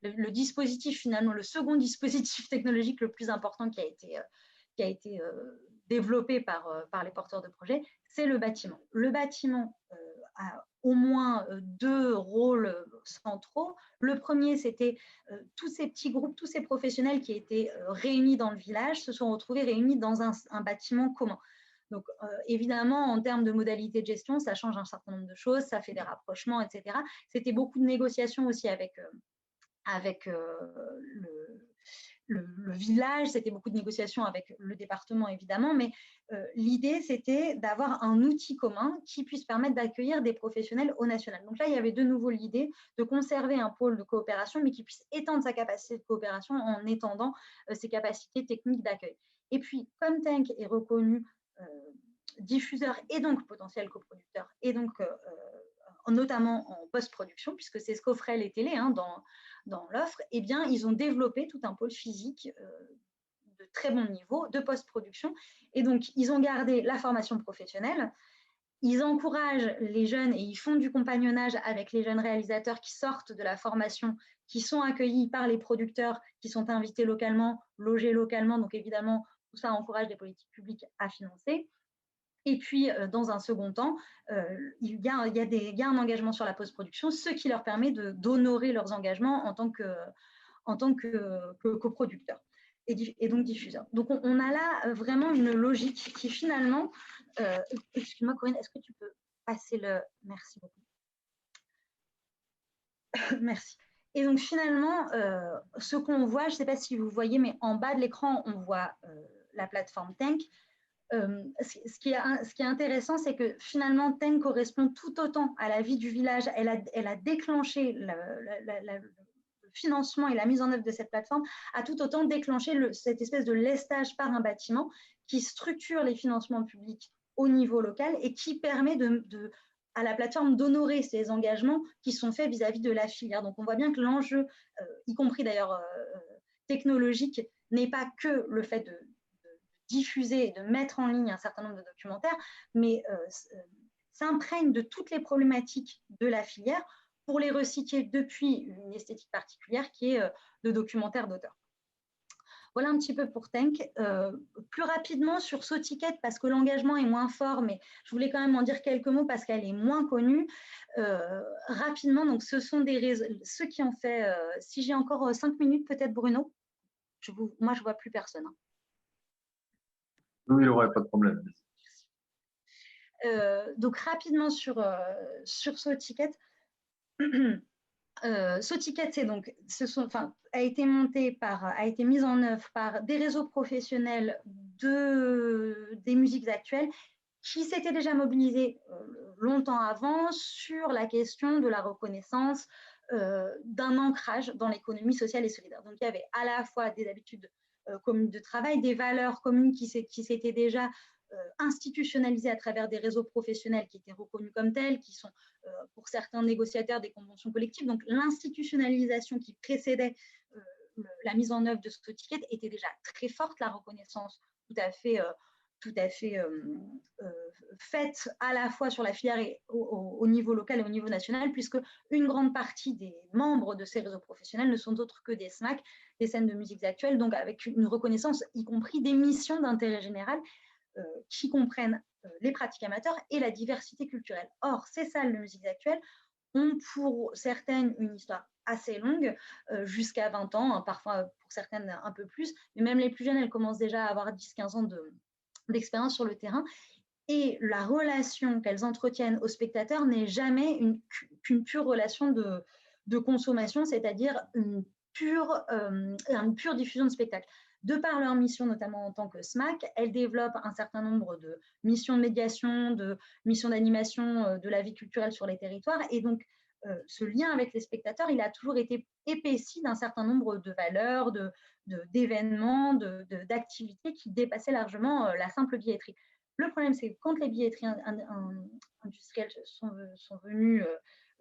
le dispositif, finalement, le second dispositif technologique le plus important qui a été développé par les porteurs de projets, c'est le bâtiment. Le bâtiment a au moins deux rôles centraux. Le premier, c'était tous ces petits groupes, tous ces professionnels qui étaient réunis dans le village se sont retrouvés réunis dans un bâtiment commun. Donc, évidemment, en termes de modalités de gestion, ça change un certain nombre de choses, ça fait des rapprochements, etc. C'était beaucoup de négociations aussi avec le village, c'était beaucoup de négociations avec le département, évidemment, mais l'idée, c'était d'avoir un outil commun qui puisse permettre d'accueillir des professionnels au national. Donc là, il y avait de nouveau l'idée de conserver un pôle de coopération, mais qui puisse étendre sa capacité de coopération en étendant ses capacités techniques d'accueil. Et puis, comme Tank est reconnu diffuseur et donc potentiel coproducteur, et donc notamment en post-production, puisque c'est ce qu'offraient les télés dans l'offre, eh bien, ils ont développé tout un pôle physique de très bon niveau de post-production. Et donc, ils ont gardé la formation professionnelle. Ils encouragent les jeunes et ils font du compagnonnage avec les jeunes réalisateurs qui sortent de la formation, qui sont accueillis par les producteurs, qui sont invités localement, logés localement. Donc, évidemment, tout ça encourage les politiques publiques à financer. Et puis, dans un second temps, il y a un engagement sur la post-production, ce qui leur permet d'honorer leurs engagements en tant que coproducteurs et donc diffuseurs. Donc, on a là vraiment une logique qui finalement… excuse-moi, Corinne, est-ce que tu peux passer le… Merci beaucoup. Merci. Et donc, finalement, ce qu'on voit, je ne sais pas si vous voyez, mais en bas de l'écran, on voit la plateforme Tank. Ce qui est intéressant, c'est que finalement, Tank correspond tout autant à la vie du village. Elle a déclenché le financement et la mise en œuvre de cette plateforme, a tout autant déclenché cette espèce de lestage par un bâtiment qui structure les financements publics au niveau local et qui permet à la plateforme d'honorer ses engagements qui sont faits vis-à-vis de la filière. Donc, on voit bien que l'enjeu, y compris d'ailleurs technologique, n'est pas que le fait de diffuser et de mettre en ligne un certain nombre de documentaires, mais s'imprègne de toutes les problématiques de la filière pour les recycler depuis une esthétique particulière qui est le documentaire d'auteur. Voilà un petit peu pour Tank. Plus rapidement sur Sautiquette, parce que l'engagement est moins fort, mais je voulais quand même en dire quelques mots parce qu'elle est moins connue. Rapidement, donc ce sont des réseaux, ceux qui ont fait, si j'ai encore 5 minutes peut-être Bruno, moi je ne vois plus personne. Hein. Oui, il n'y aurait pas de problème. Donc rapidement sur Sautiquette. Sautiquette, c'est donc, a été mise en œuvre par des réseaux professionnels des musiques actuelles qui s'étaient déjà mobilisés longtemps avant sur la question de la reconnaissance d'un ancrage dans l'économie sociale et solidaire. Donc il y avait à la fois des habitudes communes de travail, des valeurs communes qui s'étaient déjà institutionnalisées à travers des réseaux professionnels qui étaient reconnus comme tels, qui sont pour certains négociataires des conventions collectives. Donc l'institutionnalisation qui précédait la mise en œuvre de ce ticket était déjà très forte, la reconnaissance tout à fait faite à la fois sur la filière et au niveau local et au niveau national, puisque une grande partie des membres de ces réseaux professionnels ne sont autres que des SMAC, des scènes de musiques actuelles, donc avec une reconnaissance, y compris des missions d'intérêt général qui comprennent les pratiques amateurs et la diversité culturelle. Or, ces salles de musique actuelles ont pour certaines une histoire assez longue, jusqu'à 20 ans, hein, parfois pour certaines un peu plus, mais même les plus jeunes, elles commencent déjà à avoir 10-15 ans d'expérience sur le terrain. et la relation qu'elles entretiennent aux spectateurs n'est jamais qu'une pure relation de consommation, c'est-à-dire une pure diffusion de spectacle. De par leur mission, notamment en tant que SMAC, elles développent un certain nombre de missions de médiation, de missions d'animation de la vie culturelle sur les territoires. Et donc, ce lien avec les spectateurs, il a toujours été épaissi d'un certain nombre de valeurs, d'événements, d'activités qui dépassaient largement la simple billetterie. Le problème, c'est que quand les billetteries industrielles sont venues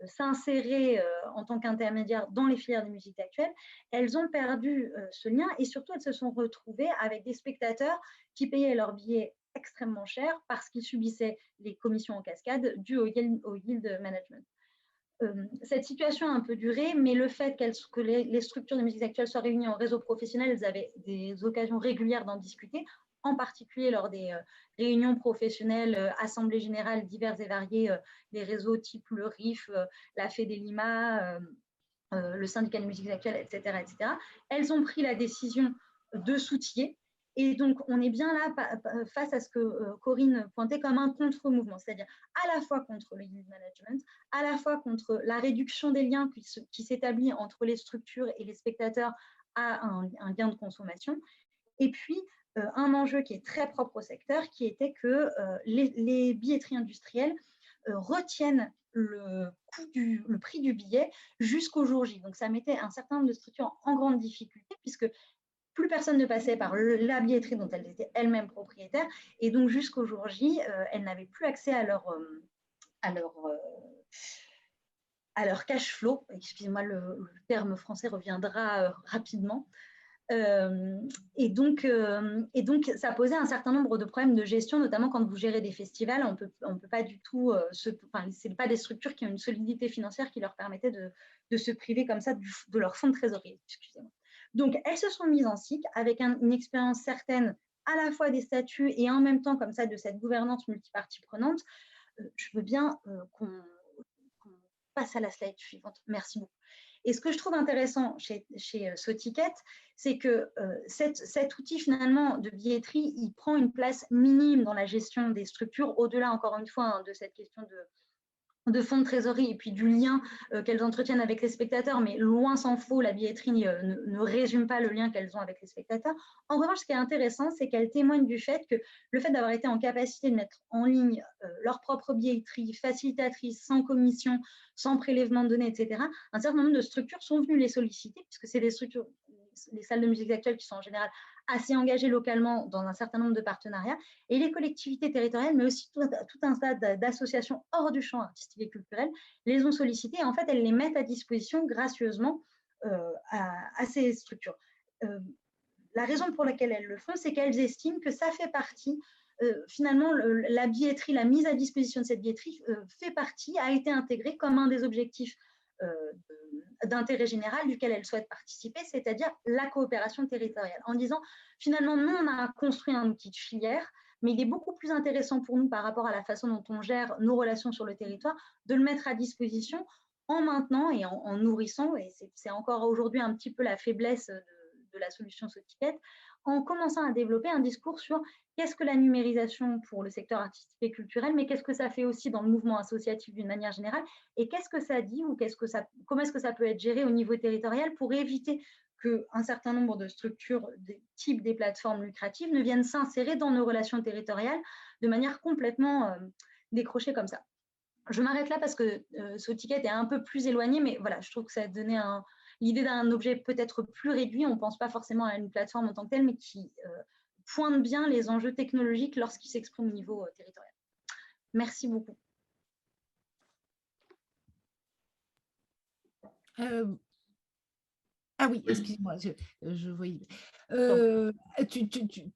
s'insérer en tant qu'intermédiaires dans les filières de musique actuelle, elles ont perdu ce lien et surtout elles se sont retrouvées avec des spectateurs qui payaient leurs billets extrêmement cher parce qu'ils subissaient les commissions en cascade dues au yield management. Cette situation a un peu duré, mais le fait que les structures de musique actuelle soient réunies en réseau professionnel, elles avaient des occasions régulières d'en discuter, en particulier lors des réunions professionnelles, assemblées générales diverses et variées, des réseaux type le RIF, la FEDELIMA, le syndicat de musique actuelle, etc., etc. Elles ont pris la décision de s'outiller. Et donc, on est bien là face à ce que Corinne pointait comme un contre-mouvement, c'est-à-dire à la fois contre le yield management, à la fois contre la réduction des liens qui s'établit entre les structures et les spectateurs à un gain de consommation, et puis un enjeu qui est très propre au secteur, qui était que les billetteries industrielles retiennent le prix du billet jusqu'au jour J. Donc, ça mettait un certain nombre de structures en grande difficulté, puisque plus personne ne passait par la billetterie dont elles étaient elles-mêmes propriétaires. Et donc, jusqu'au jour J, elles n'avaient plus accès à leur cash flow. Excusez-moi, le terme français reviendra rapidement. Et donc, ça posait un certain nombre de problèmes de gestion, notamment quand vous gérez des festivals. On peut pas du tout, c'est pas des structures qui ont une solidité financière qui leur permettait de se priver comme ça de leur fonds de trésorerie. Excusez-moi. Donc, elles se sont mises en SIC avec une expérience certaine à la fois des statuts et en même temps comme ça de cette gouvernance multipartie prenante. Je veux bien qu'on passe à la slide suivante. Merci beaucoup. Et ce que je trouve intéressant chez Soticket, c'est que cet outil finalement de billetterie, il prend une place minime dans la gestion des structures, au-delà encore une fois de cette question de fonds de trésorerie et puis du lien qu'elles entretiennent avec les spectateurs, mais loin s'en faut, la billetterie ne résume pas le lien qu'elles ont avec les spectateurs. En revanche, ce qui est intéressant, c'est qu'elles témoignent du fait que le fait d'avoir été en capacité de mettre en ligne leur propre billetterie facilitatrice, sans commission, sans prélèvement de données, etc., un certain nombre de structures sont venues les solliciter, puisque c'est des structures, les salles de musique actuelles qui sont en général assez engagées localement dans un certain nombre de partenariats, et les collectivités territoriales, mais aussi tout un tas d'associations hors du champ artistique et culturel, les ont sollicitées et en fait, elles les mettent à disposition gracieusement à ces structures. La raison pour laquelle elles le font, c'est qu'elles estiment que ça fait partie, finalement, la billetterie, la mise à disposition de cette billetterie a été intégrée comme un des objectifs d'intérêt général duquel elles souhaitent participer, c'est-à-dire la coopération territoriale, en disant finalement, nous, on a construit un outil de filière, mais il est beaucoup plus intéressant pour nous par rapport à la façon dont on gère nos relations sur le territoire, de le mettre à disposition en maintenant et en nourrissant, et c'est encore aujourd'hui un petit peu la faiblesse de la solution Soticket, en commençant à développer un discours sur qu'est-ce que la numérisation pour le secteur artistique et culturel, mais qu'est-ce que ça fait aussi dans le mouvement associatif d'une manière générale, et qu'est-ce que ça dit ou comment est-ce que ça peut être géré au niveau territorial pour éviter qu'un certain nombre de structures type des plateformes lucratives ne viennent s'insérer dans nos relations territoriales de manière complètement décrochée comme ça. Je m'arrête là parce que Soticket est un peu plus éloigné, mais voilà, je trouve que ça a donné l'idée d'un objet peut-être plus réduit. On ne pense pas forcément à une plateforme en tant que telle, mais qui pointe bien les enjeux technologiques lorsqu'ils s'expriment au niveau territorial. Merci beaucoup. Ah oui, excuse-moi, je voyais. Tu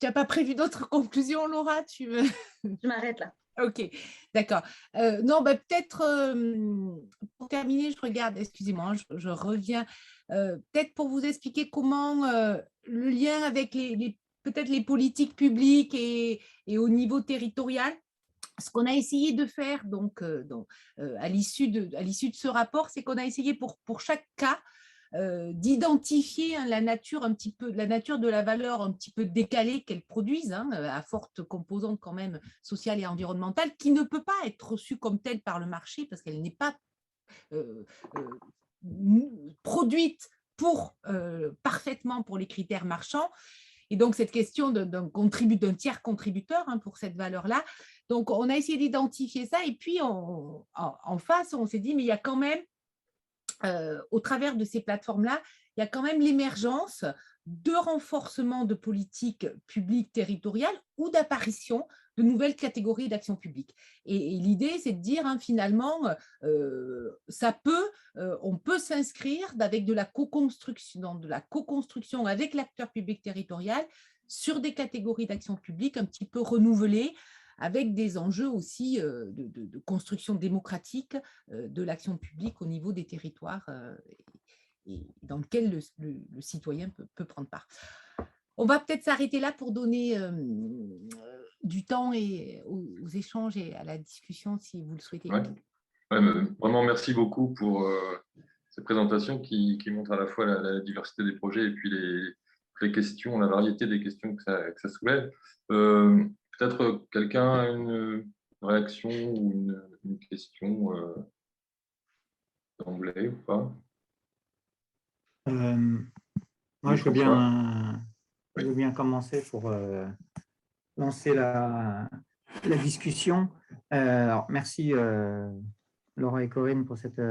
n'as pas prévu d'autres conclusions, Laura? Je m'arrête là. Ok, d'accord. Non, peut-être pour terminer, je regarde, excusez-moi, je reviens, peut-être pour vous expliquer comment le lien avec peut-être les politiques publiques et au niveau territorial, ce qu'on a essayé de faire à l'issue de ce rapport, c'est qu'on a essayé pour chaque cas d'identifier la nature de la valeur un petit peu décalée qu'elles produisent, à forte composante quand même sociale et environnementale, qui ne peut pas être reçue comme telle par le marché parce qu'elle n'est pas produite parfaitement pour les critères marchands. Et donc, cette question d'un tiers contributeur pour cette valeur-là. Donc, on a essayé d'identifier ça. Et puis, en face, on s'est dit, mais il y a quand même, au travers de ces plateformes-là, il y a quand même l'émergence de renforcement de politiques publiques territoriales ou d'apparition de nouvelles catégories d'action publique. Et l'idée, c'est de dire, finalement, on peut s'inscrire avec de la co-construction avec l'acteur public territorial sur des catégories d'action publique un petit peu renouvelées, avec des enjeux aussi de construction démocratique de l'action publique au niveau des territoires et dans lequel le citoyen peut prendre part. On va peut-être s'arrêter là pour donner du temps aux échanges et à la discussion si vous le souhaitez. Ouais. Vraiment, merci beaucoup pour ces présentations qui montrent à la fois la diversité des projets et puis les questions, la variété des questions que ça soulève. Peut-être quelqu'un a une réaction ou une question d'emblée ou pas? Moi, je veux bien commencer pour lancer la discussion. Alors, merci Laura et Corinne pour cette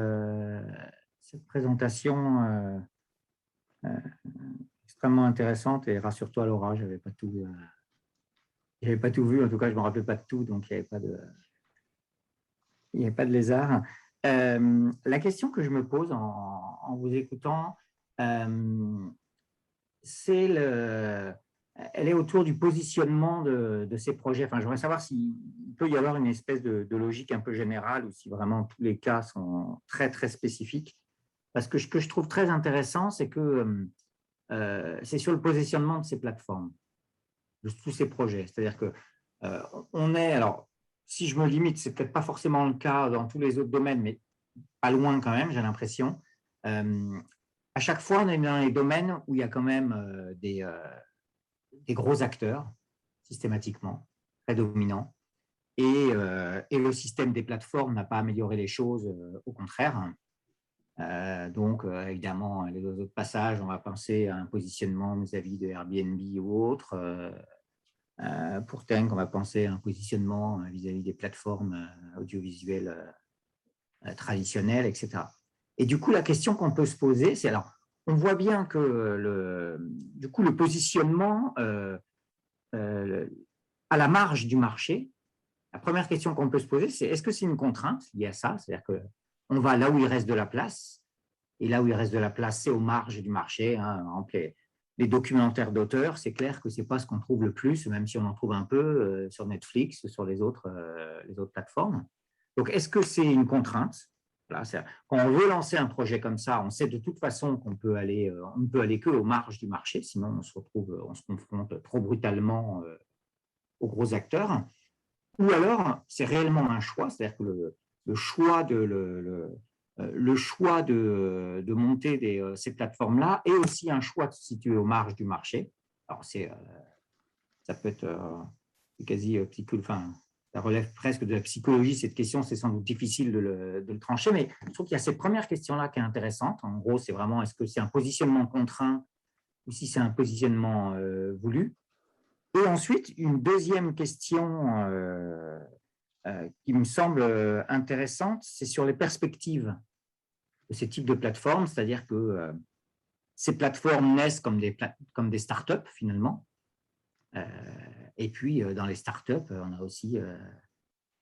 présentation extrêmement intéressante. Et rassure-toi, Laura, je n'avais pas tout vu. En tout cas, je ne me rappelais pas de tout, donc il n'y avait pas de lézard. La question que je me pose en vous écoutant, elle est autour du positionnement de ces projets. Enfin, je voudrais savoir s'il peut y avoir une espèce de logique un peu générale ou si vraiment tous les cas sont très, très spécifiques. Parce que ce que je trouve très intéressant, c'est que c'est sur le positionnement de ces plateformes, de tous ces projets. C'est-à-dire que alors, si je me limite, c'est peut-être pas forcément le cas dans tous les autres domaines, mais pas loin quand même, j'ai l'impression. À chaque fois, on est dans les domaines où il y a quand même des gros acteurs, systématiquement, très dominants. Et le système des plateformes n'a pas amélioré les choses, au contraire. Donc, évidemment, les autres passages, on va penser à un positionnement vis-à-vis de Airbnb ou autre. Pour Tenk, on va penser à un positionnement vis-à-vis des plateformes audiovisuelles traditionnelles, etc. Et du coup, la question qu'on peut se poser, c'est alors, on voit bien que le positionnement à la marge du marché, la première question qu'on peut se poser, c'est est-ce que c'est une contrainte liée à ça? C'est-à-dire qu'on va là où il reste de la place, et là où il reste de la place, c'est aux marges du marché. Les documentaires d'auteurs, c'est clair que ce n'est pas ce qu'on trouve le plus, même si on en trouve un peu sur Netflix, sur les autres plateformes. Donc, est-ce que c'est une contrainte? Quand on veut lancer un projet comme ça, on sait de toute façon qu'on peut aller, on ne peut aller que aux marges du marché, sinon on se confronte trop brutalement aux gros acteurs. Ou alors, c'est réellement un choix, c'est-à-dire que le choix de monter ces plateformes-là est aussi un choix de se situer aux marges du marché. Alors, ça peut être quasi ça relève presque de la psychologie, cette question, c'est sans doute difficile de le trancher, mais je trouve qu'il y a cette première question-là qui est intéressante. En gros, c'est vraiment, est-ce que c'est un positionnement contraint ou si c'est un positionnement voulu? Et ensuite, une deuxième question qui me semble intéressante, c'est sur les perspectives de ces types de plateformes, c'est-à-dire que ces plateformes naissent comme des startups, finalement. Et puis, dans les startups, on a aussi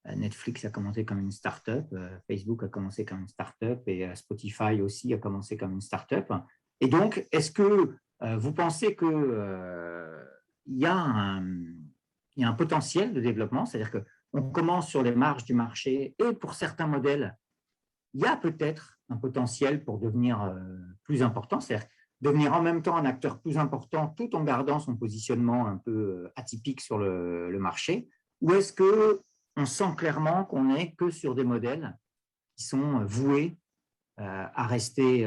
Netflix a commencé comme une startup, Facebook a commencé comme une startup et Spotify aussi a commencé comme une startup. Et donc, est-ce que vous pensez qu'il y a un potentiel de développement, c'est-à-dire qu'on commence sur les marges du marché et pour certains modèles, il y a peut-être un potentiel pour devenir plus important, c'est-à-dire devenir en même temps un acteur plus important tout en gardant son positionnement un peu atypique sur le marché, ou est-ce qu'on sent clairement qu'on n'est que sur des modèles qui sont voués à rester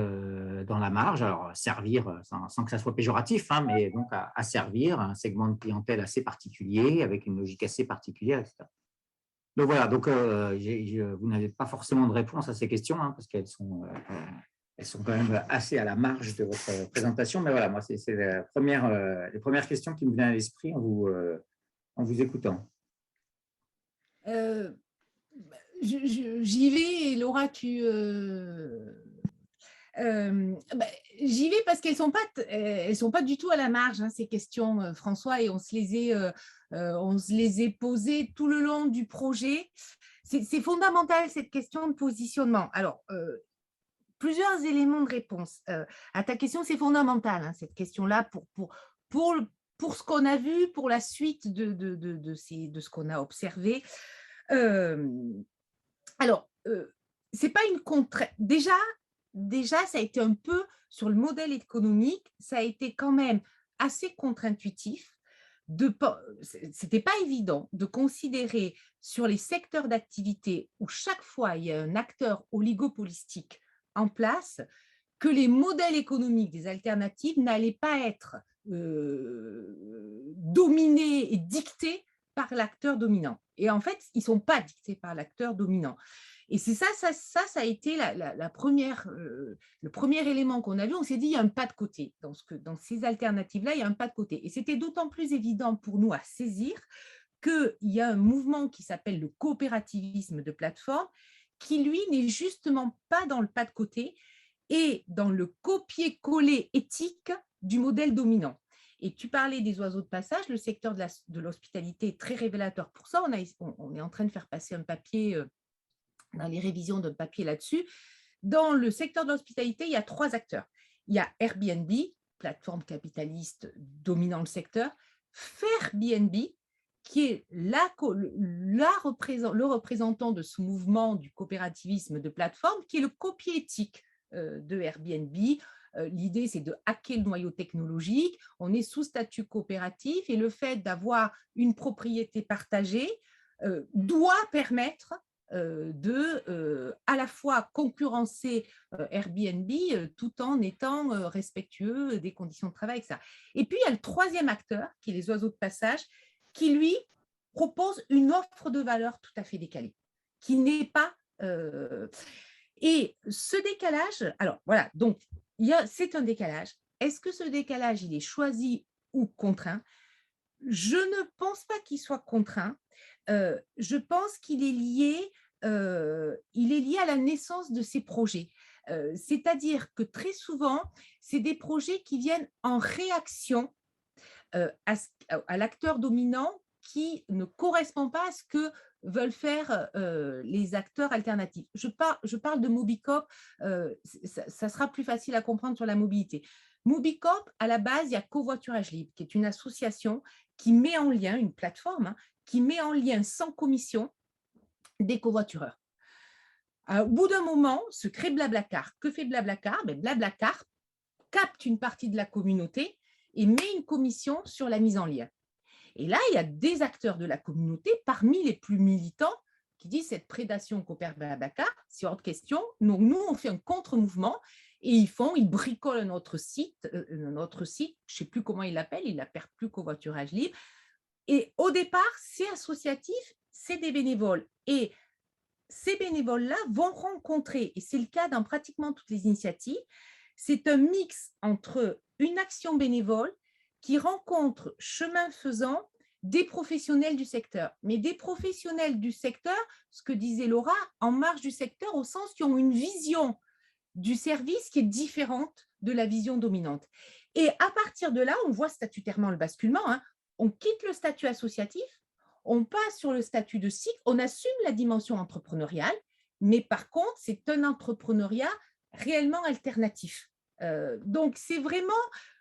dans la marge, alors servir sans que ça soit péjoratif, hein, mais donc à servir un segment de clientèle assez particulier, avec une logique assez particulière, etc. Donc voilà, donc, vous n'avez pas forcément de réponse à ces questions, hein, parce qu'elles sont quand même assez à la marge de votre présentation, mais voilà, moi, c'est les premières questions qui me viennent à l'esprit en vous écoutant. J'y vais, et Laura, j'y vais parce qu'elles sont pas du tout à la marge, hein, ces questions, François, et on se les est posées tout le long du projet. C'est fondamental, cette question de positionnement. Alors, plusieurs éléments de réponse à ta question. C'est fondamental, hein, cette question-là, pour ce qu'on a vu, pour la suite de ce qu'on a observé. Alors, c'est pas une contrainte. Déjà, ça a été un peu sur le modèle économique, ça a été quand même assez contre-intuitif. C'était pas évident de considérer sur les secteurs d'activité où chaque fois il y a un acteur oligopolistique en place, que les modèles économiques des alternatives n'allaient pas être dominés et dictés par l'acteur dominant. Et en fait, ils ne sont pas dictés par l'acteur dominant. Et c'est ça a été le premier élément qu'on a vu. On s'est dit, il y a un pas de côté. Dans ces alternatives-là, il y a un pas de côté. Et c'était d'autant plus évident pour nous à saisir qu'il y a un mouvement qui s'appelle le coopérativisme de plateforme, qui, lui, n'est justement pas dans le pas de côté et dans le copier-coller éthique du modèle dominant. Et tu parlais des oiseaux de passage, le secteur de l'hospitalité est très révélateur pour ça. On est en train de faire passer un papier, dans les révisions d'un papier là-dessus. Dans le secteur de l'hospitalité, il y a 3 acteurs. Il y a Airbnb, plateforme capitaliste dominant le secteur, Fairbnb, qui est le représentant de ce mouvement du coopérativisme de plateforme, qui est le copier éthique de Airbnb. L'idée, c'est de hacker le noyau technologique. On est sous statut coopératif et le fait d'avoir une propriété partagée doit permettre à la fois concurrencer Airbnb tout en étant respectueux des conditions de travail, etc. Et puis, il y a le 3e acteur, qui est les oiseaux de passage, qui, lui, propose une offre de valeur tout à fait décalée, qui n'est pas... Et ce décalage, alors voilà, donc c'est un décalage. Est-ce que ce décalage, il est choisi ou contraint? Je ne pense pas qu'il soit contraint. Je pense qu'il est lié à la naissance de ces projets. C'est-à-dire que très souvent, c'est des projets qui viennent en réaction à l'acteur dominant qui ne correspond pas à ce que veulent faire les acteurs alternatifs. Je parle de Mobicoop, ça sera plus facile à comprendre sur la mobilité. Mobicoop, à la base, il y a Covoiturage Libre, qui est une association qui met en lien, une plateforme, hein, qui met en lien sans commission des covoitureurs. Au bout d'un moment, se crée Blablacar. Que fait Blablacar? Blablacar capte une partie de la communauté et met une commission sur la mise en lien. Et là, il y a des acteurs de la communauté, parmi les plus militants, qui disent cette prédation qu'opère Blablacar, c'est hors de question. Donc, nous, on fait un contre-mouvement et ils bricolent notre site, je ne sais plus comment ils l'appellent, ils l'appellent plus Covoiturage Libre. Et au départ, c'est associatif, c'est des bénévoles. Et ces bénévoles-là vont rencontrer, et c'est le cas dans pratiquement toutes les initiatives, c'est un mix entre une action bénévole qui rencontre, chemin faisant, des professionnels du secteur. Mais des professionnels du secteur, ce que disait Laura, en marge du secteur, au sens qu'ils ont une vision du service qui est différente de la vision dominante. Et à partir de là, on voit statutairement le basculement. Hein. On quitte le statut associatif, on passe sur le statut de cycle, on assume la dimension entrepreneuriale, mais par contre, c'est un entrepreneuriat réellement alternatif. Donc, c'est vraiment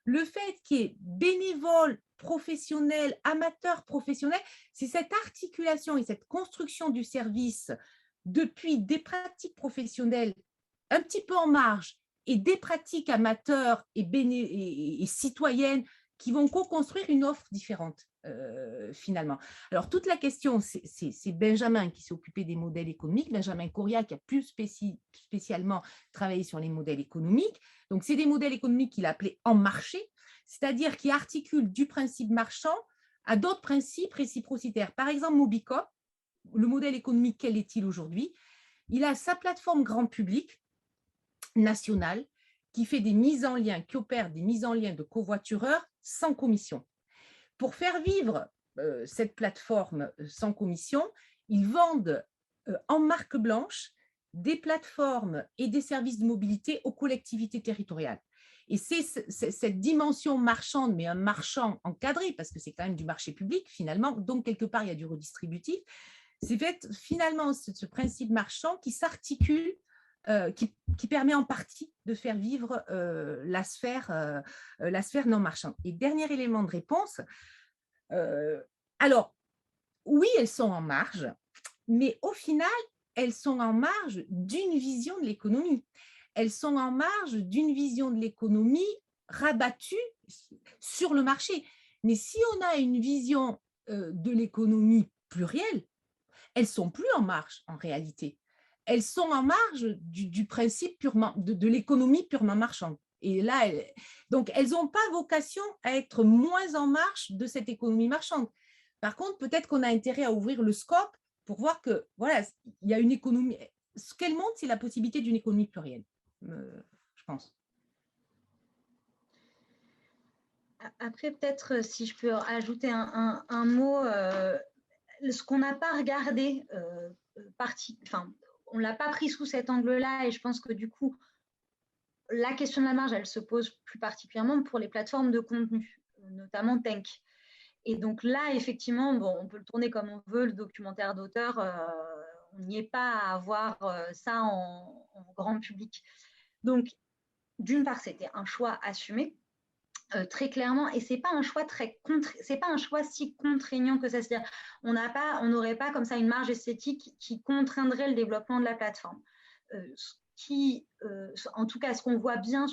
le fait qu'il y ait bénévoles, professionnels, amateurs, professionnels, c'est cette articulation et cette construction du service depuis des pratiques professionnelles un petit peu en marge et des pratiques amateurs et citoyennes qui vont co-construire une offre différente, finalement. Alors, toute la question, c'est Benjamin qui s'est occupé des modèles économiques, Benjamin Coria qui a plus spécialement travaillé sur les modèles économiques. Donc, c'est des modèles économiques qu'il a appelés en marché, c'est-à-dire qui articulent du principe marchand à d'autres principes réciprocitaires. Par exemple, Mobicop, le modèle économique, quel est-il aujourd'hui? Il a sa plateforme grand public nationale qui fait des mises en lien, qui opère des mises en lien de covoitureurs sans commission. Pour faire vivre cette plateforme sans commission, ils vendent en marque blanche des plateformes et des services de mobilité aux collectivités territoriales. Et c'est cette dimension marchande, mais un marchand encadré, parce que c'est quand même du marché public finalement, donc quelque part il y a du redistributif. C'est fait finalement ce principe marchand qui s'articule, qui permet en partie de faire vivre la sphère non marchande. Et dernier élément de réponse, alors oui, elles sont en marge, mais au final, elles sont en marge d'une vision de l'économie. Elles sont en marge d'une vision de l'économie rabattue sur le marché. Mais si on a une vision de l'économie plurielle, elles ne sont plus en marge en réalité. Elles sont en marge du principe purement, de l'économie purement marchande. Et là, donc, elles n'ont pas vocation à être moins en marge de cette économie marchande. Par contre, peut-être qu'on a intérêt à ouvrir le scope pour voir que, voilà, il y a une économie. Ce qu'elle montre, c'est la possibilité d'une économie plurielle, je pense. Après, peut-être, si je peux ajouter un mot, ce qu'on n'a pas regardé, on ne l'a pas pris sous cet angle-là, et je pense que du coup, la question de la marge, elle se pose plus particulièrement pour les plateformes de contenu, notamment Tenk. Et donc là, effectivement, bon, on peut le tourner comme on veut, le documentaire d'auteur, on n'y est pas à avoir ça en grand public. Donc, d'une part, c'était un choix assumé, très clairement, et c'est pas un choix c'est pas un choix si contraignant que ça. C'est-à-dire, on n'aurait pas comme ça une marge esthétique qui contraindrait le développement de la plateforme. En tout cas, ce qu'on voit bien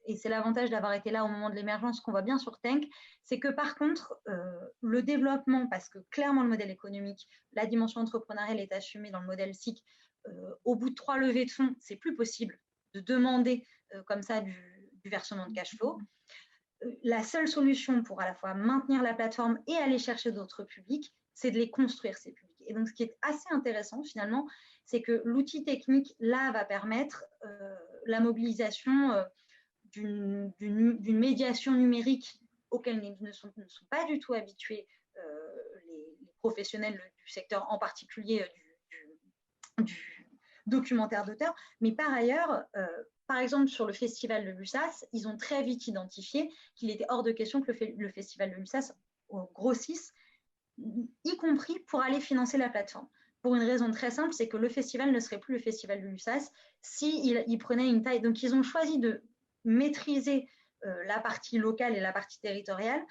et c'est l'avantage d'avoir été là au moment de l'émergence, ce qu'on voit bien sur Tenk, c'est que par contre, le développement, parce que clairement le modèle économique, la dimension entrepreneuriale est assumée dans le modèle SIC, au bout de 3 levées de fonds, c'est plus possible de demander comme ça du versement de cash flow. La seule solution pour à la fois maintenir la plateforme et aller chercher d'autres publics, c'est de les construire, ces publics. Et donc, ce qui est assez intéressant, finalement, c'est que l'outil technique, là, va permettre la mobilisation d'une médiation numérique auquel ne sont pas du tout habitués les professionnels du secteur, en particulier du documentaire d'auteur. Mais par ailleurs, par exemple, sur le festival de l'USAS, ils ont très vite identifié qu'il était hors de question que le festival de l'USAS grossisse, y compris pour aller financer la plateforme. Pour une raison très simple, c'est que le festival ne serait plus le festival de l'USAS s'il prenait une taille. Donc, ils ont choisi de maîtriser la partie locale et la partie territoriale.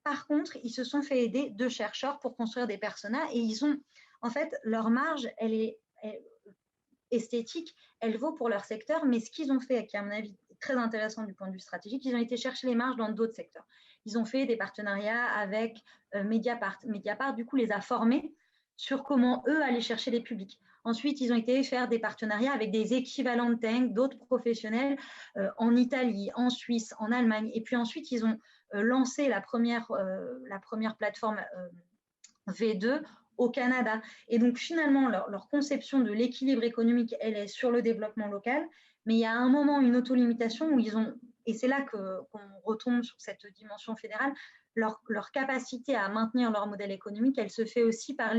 Par contre, ils se sont fait aider de chercheurs pour construire des personas, et ils ont, en fait, leur marge, elle est esthétique, elle vaut pour leur secteur, mais ce qu'ils ont fait, qui à mon avis est très intéressant du point de vue stratégique, ils ont été chercher les marges dans d'autres secteurs. Ils ont fait des partenariats avec Mediapart. Mediapart, du coup, les a formés sur comment eux allaient chercher les publics. Ensuite, ils ont été faire des partenariats avec des équivalents de Tenk, d'autres professionnels en Italie, en Suisse, en Allemagne. Et puis ensuite, ils ont lancé la première plateforme V2 au Canada. Et donc, finalement, leur conception de l'équilibre économique, elle est sur le développement local, mais il y a un moment, une autolimitation où ils ont, et c'est là qu'on retombe sur cette dimension fédérale, leur capacité à maintenir leur modèle économique, elle se fait aussi par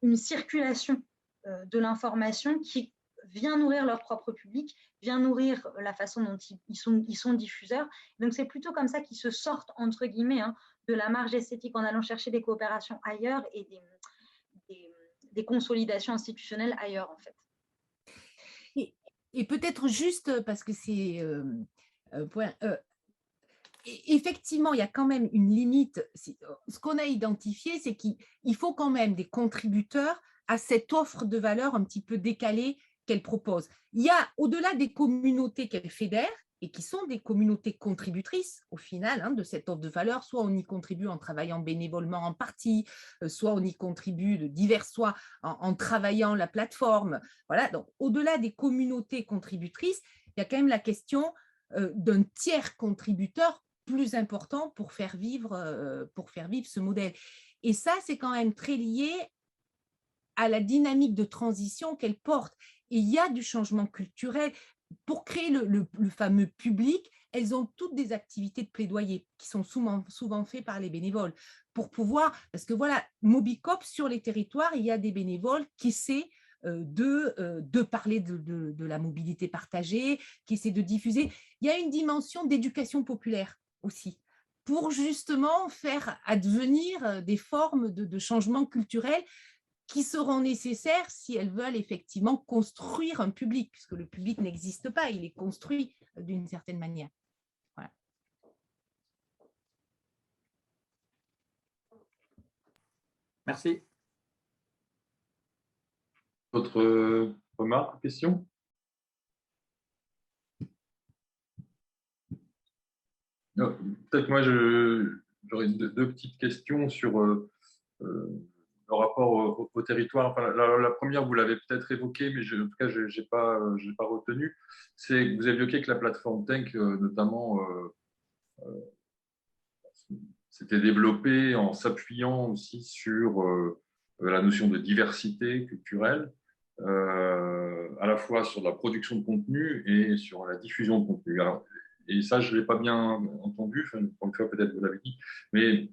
une circulation de l'information qui vient nourrir leur propre public, vient nourrir la façon dont ils sont diffuseurs. Donc, c'est plutôt comme ça qu'ils se sortent, entre guillemets, de la marge esthétique en allant chercher des coopérations ailleurs et des consolidations institutionnelles ailleurs, en fait. Et peut-être juste, parce que c'est effectivement, il y a quand même une limite. Ce qu'on a identifié, c'est qu'il faut quand même des contributeurs à cette offre de valeur un petit peu décalée qu'elle propose. Il y a, au-delà des communautés qu'elle fédère, et qui sont des communautés contributrices au final de cette offre de valeur. Soit on y contribue en travaillant bénévolement en partie, soit on y contribue de divers soins en travaillant la plateforme. Voilà, donc au-delà des communautés contributrices, il y a quand même la question d'un tiers contributeur plus important pour faire vivre ce modèle. Et ça, c'est quand même très lié à la dynamique de transition qu'elle porte. Et il y a du changement culturel. Pour créer le fameux public, elles ont toutes des activités de plaidoyer qui sont souvent faites par les bénévoles. Pour pouvoir, parce que voilà, Mobicop, sur les territoires, il y a des bénévoles qui essaient de parler de la mobilité partagée, qui essaient de diffuser. Il y a une dimension d'éducation populaire aussi, pour justement faire advenir des formes de changement culturel qui seront nécessaires si elles veulent effectivement construire un public, puisque le public n'existe pas, il est construit d'une certaine manière. Voilà. Merci. D'autres remarques, questions? Peut-être moi, j'aurais deux petites questions sur le rapport au territoire. Enfin, la première, vous l'avez peut-être évoquée, mais en tout cas, je n'ai pas retenu. C'est que vous avez évoqué que la plateforme Tenk, notamment, s'était développée en s'appuyant aussi sur la notion de diversité culturelle, à la fois sur la production de contenu et sur la diffusion de contenu. Alors, et ça, je ne l'ai pas bien entendu, enfin, une fois peut-être vous l'avez dit, mais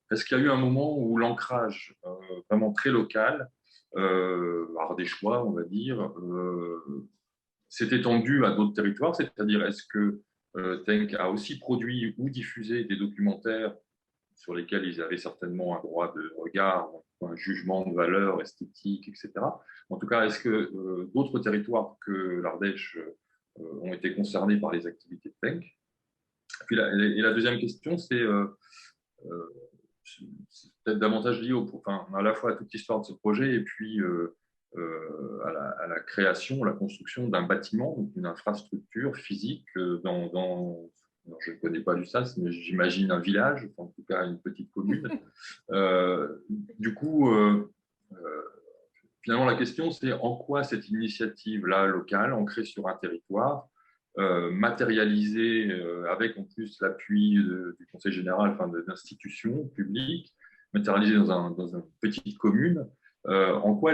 est-ce qu'il y a eu un moment où l'ancrage vraiment très local, par des choix, on va dire, s'est étendu à d'autres territoires? C'est-à-dire, est-ce que Tenk a aussi produit ou diffusé des documentaires sur lesquels ils avaient certainement un droit de regard, un jugement de valeur esthétique, etc. En tout cas, est-ce que d'autres territoires que l'Ardèche ont été concernés par les activités de Tenk? Puis la deuxième question, c'est peut-être davantage lié à la fois à toute l'histoire de ce projet et puis à la création, la construction d'un bâtiment, donc une infrastructure physique alors, je ne connais pas l'USAS, mais j'imagine un village, en tout cas une petite commune. Du coup, finalement, la question, c'est en quoi cette initiative-là locale, ancrée sur un territoire, matérialisée avec en plus l'appui du Conseil général, enfin, d'institutions publiques, matérialisée dans une petite commune, en quoi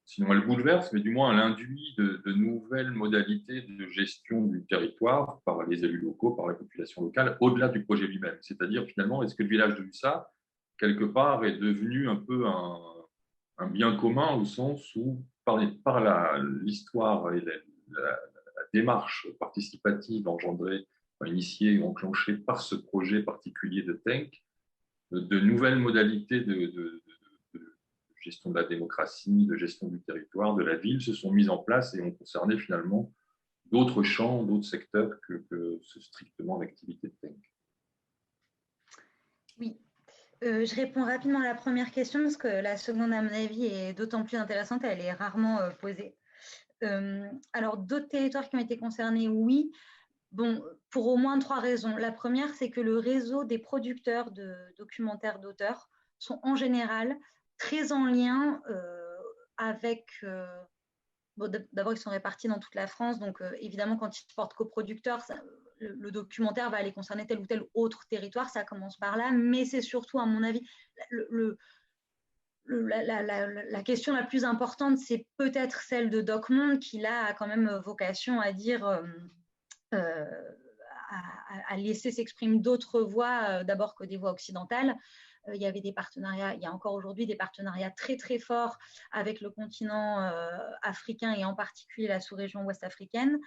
sinon elle bouleverse, mais du moins elle induit de nouvelles modalités de gestion du territoire par les élus locaux, par la population locale, au-delà du projet lui-même. C'est-à-dire, finalement, est-ce que le village de Lussa, quelque part, est devenu un peu un bien commun au sens où, par l'histoire et la démarche participative engendrée, initiée ou enclenchée par ce projet particulier de Tenk, de nouvelles modalités de gestion de la démocratie, de gestion du territoire, de la ville se sont mises en place et ont concerné finalement d'autres champs, d'autres secteurs que strictement l'activité de Tenk. Oui, je réponds rapidement à la première question parce que la seconde, à mon avis, est d'autant plus intéressante, elle est rarement posée. Alors, d'autres territoires qui ont été concernés, oui. Bon, pour au moins 3 raisons. La première, c'est que le réseau des producteurs de documentaires d'auteurs sont en général très en lien avec… bon, d'abord, ils sont répartis dans toute la France, donc évidemment, quand ils se portent coproducteurs, le documentaire va aller concerner tel ou tel autre territoire, ça commence par là, mais c'est surtout, à mon avis, la question la plus importante, c'est peut-être celle de DocMonde, qui là a quand même vocation à dire… à laisser s'exprimer d'autres voix, d'abord que des voix occidentales. Il y avait des partenariats, il y a encore aujourd'hui des partenariats très très forts avec le continent africain et en particulier la sous-région ouest africaine.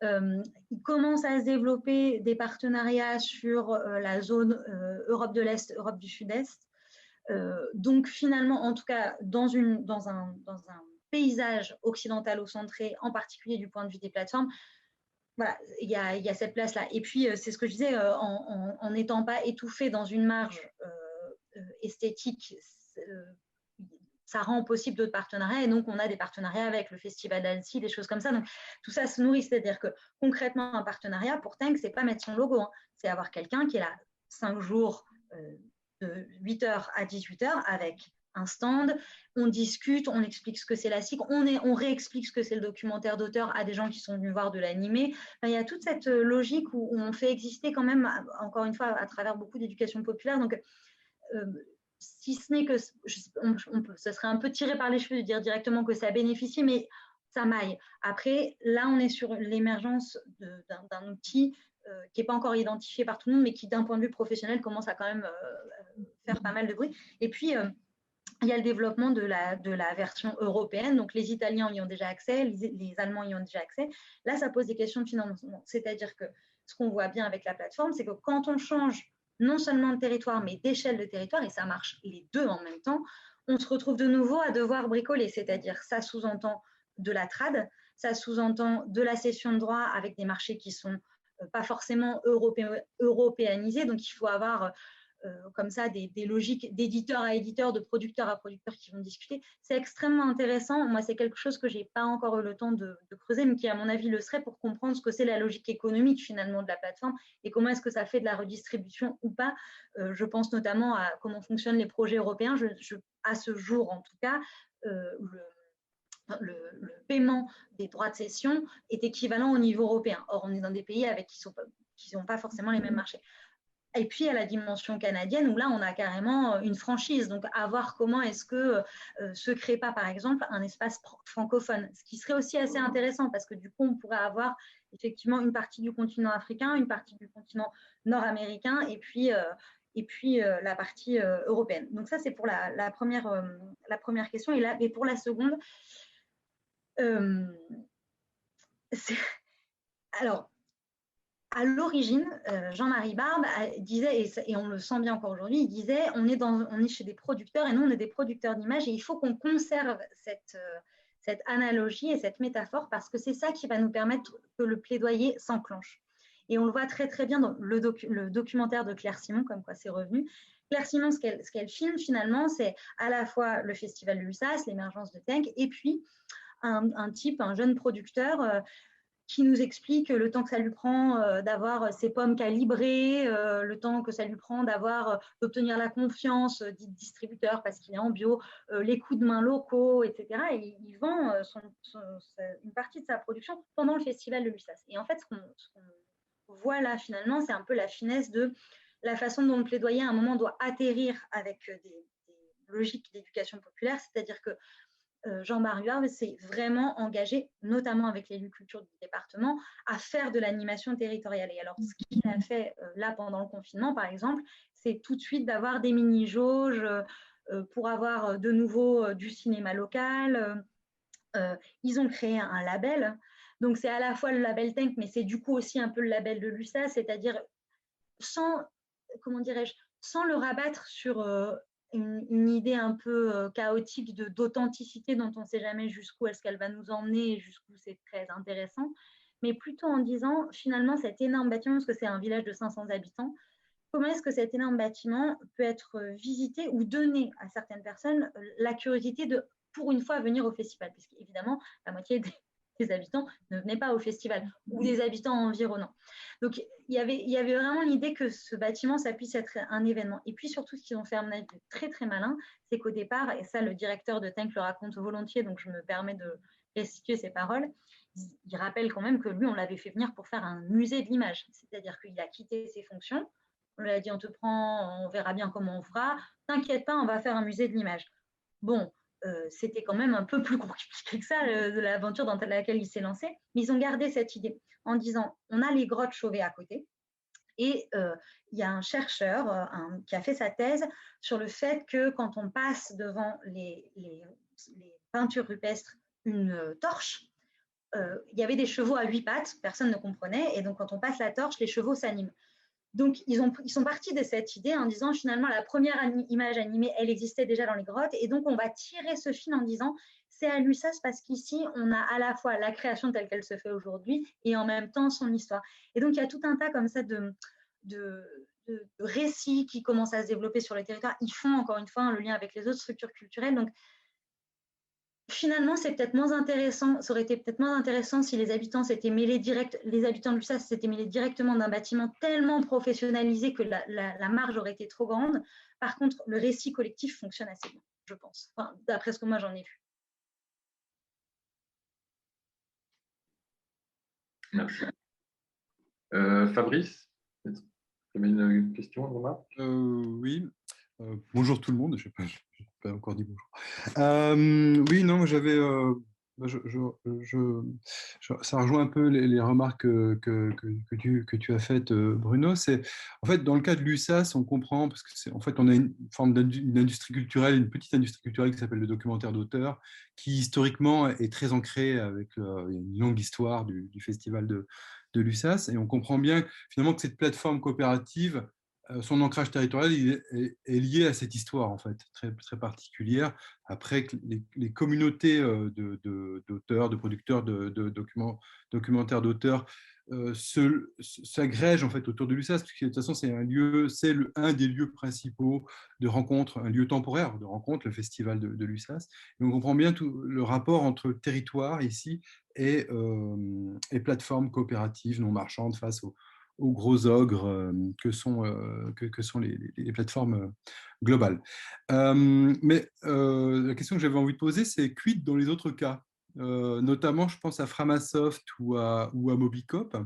Il commence à se développer des partenariats sur la zone Europe de l'Est, Europe du Sud-Est. Donc finalement, en tout cas, dans un paysage occidentalo-centré, en particulier du point de vue des plateformes, voilà, il y a cette place-là. Et puis, c'est ce que je disais, en n'étant pas étouffé dans une marge esthétique, ça rend possible d'autres partenariats et donc on a des partenariats avec le Festival d'Annecy, des choses comme ça. Donc tout ça se nourrit, c'est-à-dire que concrètement, un partenariat pour Tank, c'est pas mettre son logo, hein, c'est avoir quelqu'un qui est là 5 jours de 8h à 18h avec un stand, on discute, on explique ce que c'est la SIC, on réexplique ce que c'est le documentaire d'auteur à des gens qui sont venus voir de l'animé. Enfin, il y a toute cette logique où on fait exister quand même, encore une fois, à travers beaucoup d'éducation populaire. Donc, si ce n'est que, ce serait un peu tiré par les cheveux de dire directement que ça bénéficie, mais ça maille. Après, là, on est sur l'émergence d'un outil qui n'est pas encore identifié par tout le monde, mais qui, d'un point de vue professionnel, commence à quand même faire pas mal de bruit. Et puis, il y a le développement de la version européenne. Donc, les Italiens y ont déjà accès, les Allemands y ont déjà accès. Là, ça pose des questions de financement. C'est-à-dire que ce qu'on voit bien avec la plateforme, c'est que quand on change non seulement de territoire, mais d'échelle de territoire, et ça marche les deux en même temps, on se retrouve de nouveau à devoir bricoler. C'est-à-dire, ça sous-entend de la trad, ça sous-entend de la cession de droits avec des marchés qui ne sont pas forcément européanisés. Donc, il faut avoir comme ça des logiques d'éditeur à éditeur, de producteur à producteur qui vont discuter. C'est extrêmement intéressant. Moi, c'est quelque chose que je n'ai pas encore eu le temps de creuser, mais qui, à mon avis, le serait pour comprendre ce que c'est la logique économique, finalement, de la plateforme et comment est-ce que ça fait de la redistribution ou pas. Je pense notamment à comment fonctionnent les projets européens. À ce jour, en tout cas, le paiement des droits de cession est équivalent au niveau européen. Or, on est dans des pays avec qui n'ont pas forcément les mêmes marchés. Et puis, à la dimension canadienne, où là, on a carrément une franchise. Donc, à voir comment est-ce que se crée pas, par exemple, un espace francophone. Ce qui serait aussi assez intéressant, parce que du coup, on pourrait avoir effectivement une partie du continent africain, une partie du continent nord-américain, et puis la partie européenne. Donc, ça, c'est pour la première question. Et pour la seconde, alors, à l'origine, Jean-Marie Barbe disait, et on le sent bien encore aujourd'hui, il disait on est chez des producteurs et nous, on est des producteurs d'images et il faut qu'on conserve cette analogie et cette métaphore parce que c'est ça qui va nous permettre que le plaidoyer s'enclenche. Et on le voit très, très bien dans le documentaire de Claire Simon, comme quoi c'est revenu. Claire Simon, ce qu'elle filme finalement, c'est à la fois le festival de l'USAS, l'émergence de Tank, et puis un jeune producteur qui nous explique le temps que ça lui prend d'avoir ses pommes calibrées, le temps que ça lui prend d'obtenir la confiance du distributeur parce qu'il est en bio, les coups de main locaux, etc. Et il vend une partie de sa production pendant le festival de l'USAS. Et en fait, ce qu'on voit là, finalement, c'est un peu la finesse de la façon dont le plaidoyer, à un moment, doit atterrir avec des logiques d'éducation populaire, c'est-à-dire que Jean-Marie Barbe s'est vraiment engagé, notamment avec l'élu culture du département, à faire de l'animation territoriale. Et alors, ce qu'il a fait là pendant le confinement, par exemple, c'est tout de suite d'avoir des mini-jauges pour avoir de nouveau du cinéma local. Ils ont créé un label. Donc, c'est à la fois le label Tank, mais c'est du coup aussi un peu le label de l'USAS, c'est-à-dire sans le rabattre sur une idée un peu chaotique d'authenticité dont on ne sait jamais jusqu'où est-ce qu'elle va nous emmener et jusqu'où c'est très intéressant, mais plutôt en disant finalement cet énorme bâtiment, parce que c'est un village de 500 habitants, comment est-ce que cet énorme bâtiment peut être visité ou donner à certaines personnes la curiosité de, pour une fois, venir au festival, puisqu'évidemment, la moitié des habitants ne venaient pas au festival, ou des habitants environnants. Donc, il y avait vraiment l'idée que ce bâtiment, ça puisse être un événement. Et puis, surtout, ce qu'ils ont fait, à mon avis, de très, très malin, c'est qu'au départ, et ça, le directeur de Tank le raconte volontiers, donc je me permets de restituer ses paroles, il rappelle quand même que lui, on l'avait fait venir pour faire un musée de l'image. C'est-à-dire qu'il a quitté ses fonctions, on lui a dit, on te prend, on verra bien comment on fera, t'inquiète pas, on va faire un musée de l'image. Bon, c'était quand même un peu plus compliqué que ça, de l'aventure dans laquelle il s'est lancé. Mais ils ont gardé cette idée en disant, on a les grottes Chauvet à côté. Et il y a un chercheur qui a fait sa thèse sur le fait que quand on passe devant les peintures rupestres une torche, il y avait des chevaux à 8 pattes, personne ne comprenait. Et donc, quand on passe la torche, les chevaux s'animent. Donc, ils sont partis de cette idée en disant finalement la première image animée, elle existait déjà dans les grottes. Et donc, on va tirer ce fil en disant c'est à l'USAS parce qu'ici, on a à la fois la création telle qu'elle se fait aujourd'hui et en même temps son histoire. Et donc, il y a tout un tas comme ça de récits qui commencent à se développer sur les territoires. Ils font encore une fois le lien avec les autres structures culturelles. Donc, finalement, c'est peut-être moins intéressant. Ça aurait été peut-être moins intéressant si les habitants s'étaient mêlés les habitants de l'USAS s'étaient mêlés directement d'un bâtiment tellement professionnalisé que la marge aurait été trop grande. Par contre, le récit collectif fonctionne assez bien, je pense, enfin, d'après ce que moi j'en ai vu. Merci. Fabrice, tu avais une question, une remarque? Oui. Bonjour tout le monde, je n'ai pas encore dit bonjour. Oui, non, j'avais, ça rejoint un peu les remarques que tu as faites, Bruno. C'est en fait dans le cas de l'USAS, on comprend parce que en fait on a une forme d'industrie culturelle, une petite industrie culturelle qui s'appelle le documentaire d'auteur, qui historiquement est très ancrée avec une longue histoire du festival de l'USAS, et on comprend bien finalement que cette plateforme coopérative, son ancrage territorial est lié à cette histoire en fait très, très particulière. Après, les communautés d'auteurs, de producteurs de documentaires d'auteurs s'agrègent en fait autour de l'USAS, parce que de toute façon c'est un des lieux principaux de rencontre, un lieu temporaire de rencontre, le festival de l'USAS. Et on comprend bien tout le rapport entre territoire ici et plateformes coopératives non marchandes face aux gros ogres que sont les plateformes globales. Mais la question que j'avais envie de poser, c'est quid dans les autres cas, notamment je pense à Framasoft ou à Mobicop.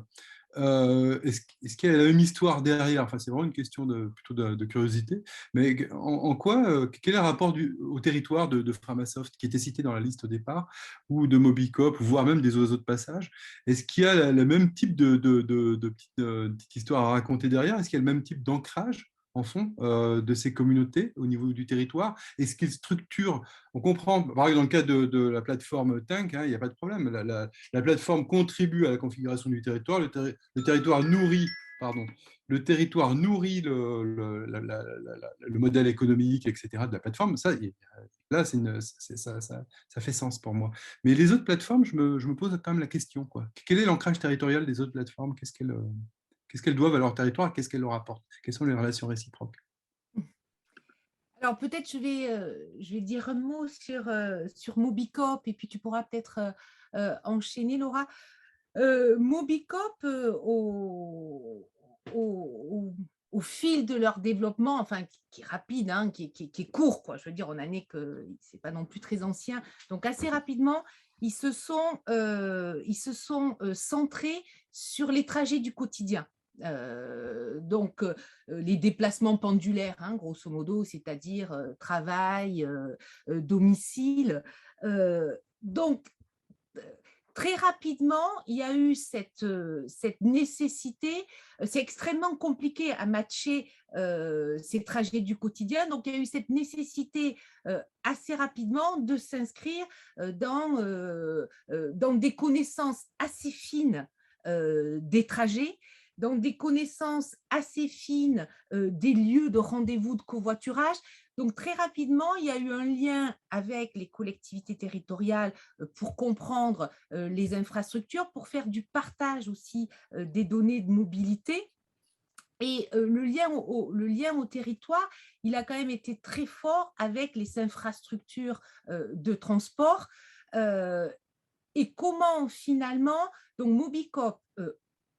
Est-ce qu'il y a la même histoire derrière? Enfin, c'est vraiment une question plutôt de curiosité. Mais en quoi, quel est le rapport au territoire de Framasoft, qui était cité dans la liste au départ, ou de Mobicop, voire même des oiseaux de passage? Est-ce qu'il y a le même type de petite histoire à raconter derrière? Est-ce qu'il y a le même type d'ancrage en fond de ces communautés au niveau du territoire? Est-ce qu'ils structurent? On comprend, par exemple, dans le cas de la plateforme Tank, hein, il n'y a pas de problème. La plateforme contribue à la configuration du territoire. Le territoire nourrit, pardon, le territoire nourrit le modèle économique, etc. de la plateforme. Ça, là, ça fait sens pour moi. Mais les autres plateformes, je me pose quand même la question, quoi. Quel est l'ancrage territorial des autres plateformes? Qu'est-ce qu'elles doivent à leur territoire? Qu'est-ce qu'elles leur apportent? Quelles sont les relations réciproques? Alors peut-être je vais dire un mot sur Mobicop et puis tu pourras peut-être enchaîner, Laura. Mobicop, au fil de leur développement, enfin qui est rapide, hein, qui est court, quoi. Je veux dire, on a né que c'est pas non plus très ancien, donc assez rapidement, ils se sont centrés sur les trajets du quotidien. Donc, les déplacements pendulaires, hein, grosso modo, c'est-à-dire travail, domicile. Donc, très rapidement, il y a eu cette nécessité. C'est extrêmement compliqué à matcher ces trajets du quotidien. Donc, il y a eu cette nécessité assez rapidement de s'inscrire dans des connaissances assez fines des trajets, dans des connaissances assez fines des lieux de rendez-vous de covoiturage. Donc, très rapidement, il y a eu un lien avec les collectivités territoriales pour comprendre les infrastructures, pour faire du partage aussi des données de mobilité. Et le lien au territoire, il a quand même été très fort avec les infrastructures de transport. Et comment finalement, donc Mobicop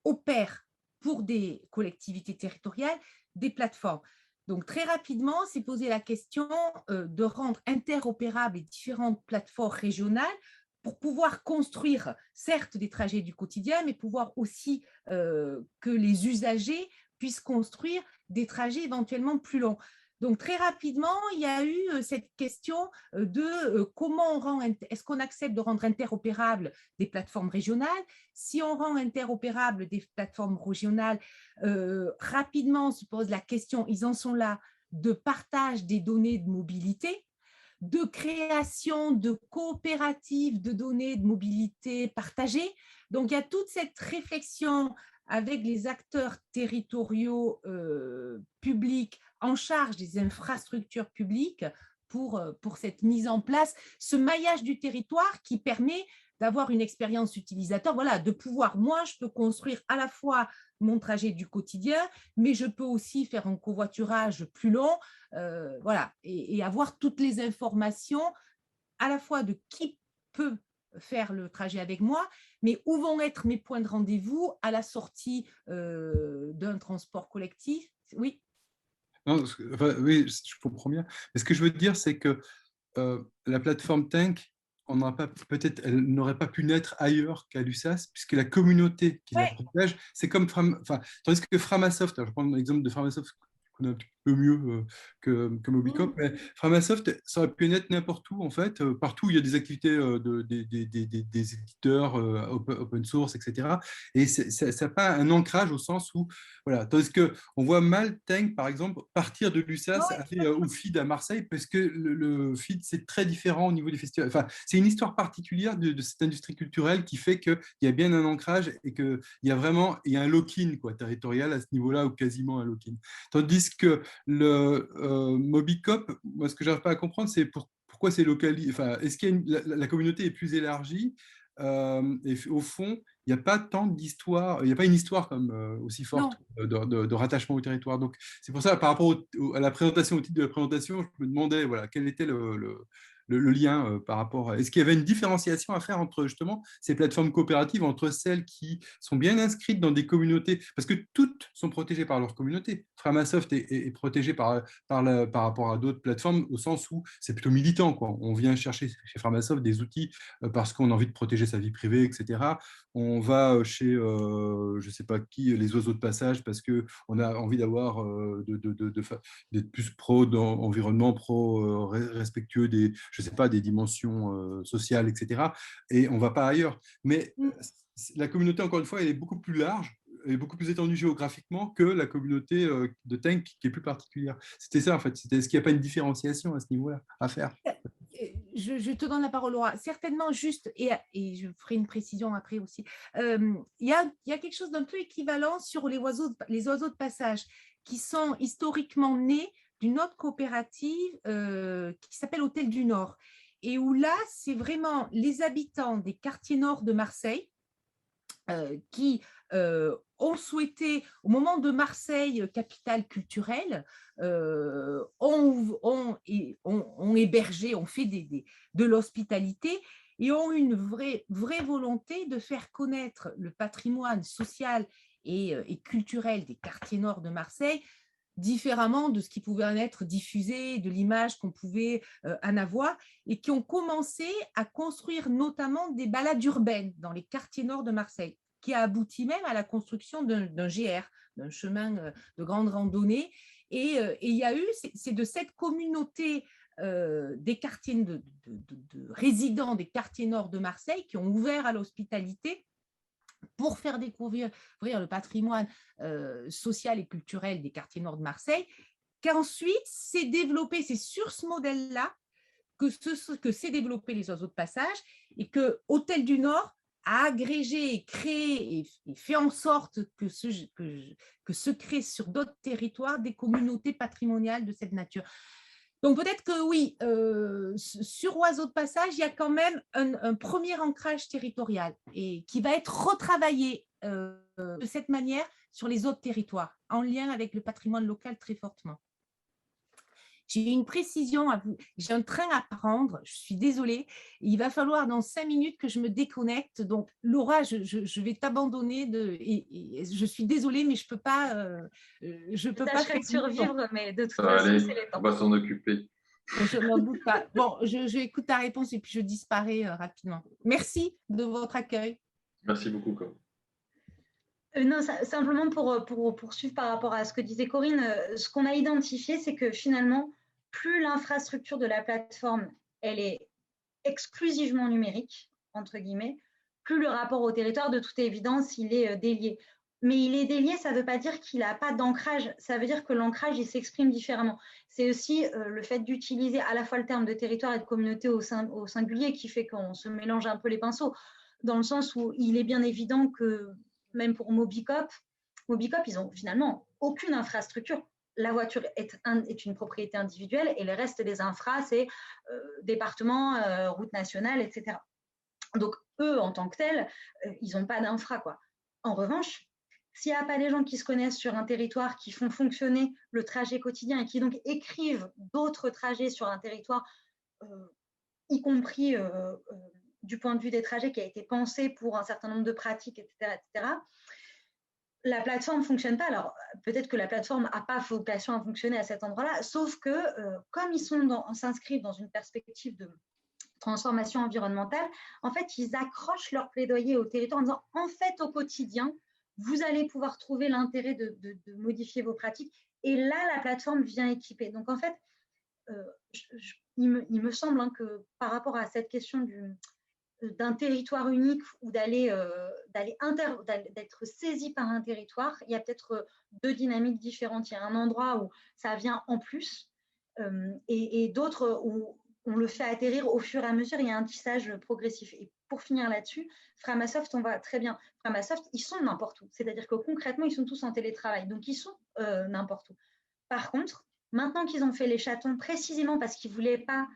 opère pour des collectivités territoriales des plateformes. Donc très rapidement, s'est posé la question de rendre interopérables les différentes plateformes régionales pour pouvoir construire, certes, des trajets du quotidien, mais pouvoir aussi que les usagers puissent construire des trajets éventuellement plus longs. Donc, très rapidement, il y a eu cette question de comment on rend, est-ce qu'on accepte de rendre interopérables des plateformes régionales? Si on rend interopérables des plateformes régionales, rapidement on se pose la question, ils en sont là, de partage des données de mobilité, de création de coopératives de données de mobilité partagées. Donc, il y a toute cette réflexion avec les acteurs territoriaux publics en charge des infrastructures publiques pour cette mise en place, ce maillage du territoire qui permet d'avoir une expérience utilisateur, voilà, de pouvoir, moi, je peux construire à la fois mon trajet du quotidien, mais je peux aussi faire un covoiturage plus long, voilà, et avoir toutes les informations à la fois de qui peut faire le trajet avec moi, mais où vont être mes points de rendez-vous à la sortie d'un transport collectif. Oui. Non, enfin, oui, je comprends bien. Mais ce que je veux dire, c'est que la plateforme Tank, peut-être, elle n'aurait pas pu naître ailleurs qu'à l'USAS, puisque la communauté qui la Ouais. protège, c'est comme tandis que Framasoft, alors je prends l'exemple de Framasoft qu'on a un petit peu mieux que Mobicop, mais Framasoft, ça aurait pu naître n'importe où, en fait, partout où il y a des activités des éditeurs open source, etc. Et ça n'a pas un ancrage au sens où, voilà, tandis qu'on voit mal Tank, par exemple, partir de l'USAS, Ouais, aller au FID à Marseille, parce que le FID, c'est très différent au niveau des festivals. Enfin, c'est une histoire particulière de cette industrie culturelle qui fait qu'il y a bien un ancrage et qu'il y a vraiment un lock-in territorial à ce niveau-là, ou quasiment un lock-in. Tandis que le Mobicop, moi, ce que je n'arrive pas à comprendre, c'est pourquoi c'est localisé. Enfin, est-ce que la communauté est plus élargie et au fond, il n'y a pas tant d'histoire, il n'y a pas une histoire comme aussi forte de rattachement au territoire. Donc, c'est pour ça, par rapport à la présentation, au titre de la présentation, je me demandais voilà, quel était le lien par rapport à... Est-ce qu'il y avait une différenciation à faire entre justement ces plateformes coopératives, entre celles qui sont bien inscrites dans des communautés, parce que toutes sont protégées par leur communauté. Framasoft est protégé par rapport à d'autres plateformes, au sens où c'est plutôt militant, quoi. On vient chercher chez Framasoft des outils parce qu'on a envie de protéger sa vie privée, etc. On va chez, je ne sais pas qui, les oiseaux de passage, parce qu'on a envie d'avoir, d'être plus pro-environnement, pro-respectueux des, je sais pas, des dimensions sociales, etc. Et on ne va pas ailleurs. Mais la communauté, encore une fois, elle est beaucoup plus large et beaucoup plus étendue géographiquement que la communauté de Tank, qui est plus particulière. C'était ça, en fait. Est-ce qu'il n'y a pas une différenciation à ce niveau-là à faire? Je te donne la parole, Laura. Certainement juste, et je ferai une précision après aussi, il y a quelque chose d'un peu équivalent sur les oiseaux de passage qui sont historiquement nés d'une autre coopérative qui s'appelle Hôtel du Nord. Et où là, c'est vraiment les habitants des quartiers nord de Marseille qui ont souhaité, au moment de Marseille, capitale culturelle, ont hébergé, ont fait de l'hospitalité et ont une vraie volonté de faire connaître le patrimoine social et culturel des quartiers nord de Marseille différemment de ce qui pouvait en être diffusé, de l'image qu'on pouvait en avoir, et qui ont commencé à construire notamment des balades urbaines dans les quartiers nord de Marseille, qui a abouti même à la construction d'un GR, d'un chemin de grande randonnée. Et il y a eu, c'est de cette communauté des quartiers de résidents des quartiers nord de Marseille qui ont ouvert à l'hospitalité pour faire découvrir le patrimoine social et culturel des quartiers nord de Marseille, qu'ensuite c'est développé, c'est sur ce modèle-là que s'est développé les oiseaux de passage et que Hôtel du Nord a agrégé, créé et fait en sorte que se créent sur d'autres territoires des communautés patrimoniales de cette nature. Donc peut-être que oui, sur Oiseaux de passage, il y a quand même un premier ancrage territorial et qui va être retravaillé de cette manière sur les autres territoires, en lien avec le patrimoine local très fortement. J'ai une précision à vous. J'ai un train à prendre. Je suis désolée. Il va falloir dans 5 minutes que je me déconnecte. Donc, Laura, je vais t'abandonner. Et je suis désolée, mais je ne peux pas. Je peux pas tâcherai de survivre, mais de toute façon, allez, c'est les temps. on va s'en occuper. Je n'en doute pas. Bon, je écoute ta réponse et puis je disparais rapidement. Merci de votre accueil. Merci beaucoup, Corinne. Non, simplement pour poursuivre par rapport à ce que disait Corinne, ce qu'on a identifié, c'est que finalement, plus l'infrastructure de la plateforme, elle est exclusivement numérique, entre guillemets, plus le rapport au territoire, de toute évidence, il est délié. Mais il est délié, ça ne veut pas dire qu'il n'a pas d'ancrage, ça veut dire que l'ancrage, il s'exprime différemment. C'est aussi le fait d'utiliser à la fois le terme de territoire et de communauté au singulier qui fait qu'on se mélange un peu les pinceaux, dans le sens où il est bien évident que même pour Mobicop, ils n'ont finalement aucune infrastructure. La voiture est une propriété individuelle et le reste des infras, c'est département, route nationale, etc. Donc, eux, en tant que tels, ils n'ont pas d'infra, quoi. En revanche, s'il n'y a pas des gens qui se connaissent sur un territoire, qui font fonctionner le trajet quotidien et qui donc écrivent d'autres trajets sur un territoire y compris du point de vue des trajets qui a été pensé pour un certain nombre de pratiques, etc., etc., la plateforme ne fonctionne pas. Alors, peut-être que la plateforme n'a pas vocation à fonctionner à cet endroit-là, sauf que comme ils s'inscrivent dans une perspective de transformation environnementale, en fait, ils accrochent leur plaidoyer au territoire en disant, en fait, au quotidien, vous allez pouvoir trouver l'intérêt de modifier vos pratiques. Et là, la plateforme vient équiper. Donc, en fait, il me semble que par rapport à cette question d'un territoire unique ou d'être saisi par un territoire, il y a peut-être deux dynamiques différentes. Il y a un endroit où ça vient en plus et d'autres où on le fait atterrir au fur et à mesure. Il y a un tissage progressif. Et pour finir là-dessus, Framasoft, on va très bien. Framasoft, ils sont n'importe où. C'est-à-dire que concrètement, ils sont tous en télétravail. Donc, ils sont n'importe où. Par contre, maintenant qu'ils ont fait les chatons précisément parce qu'ils ne voulaient pas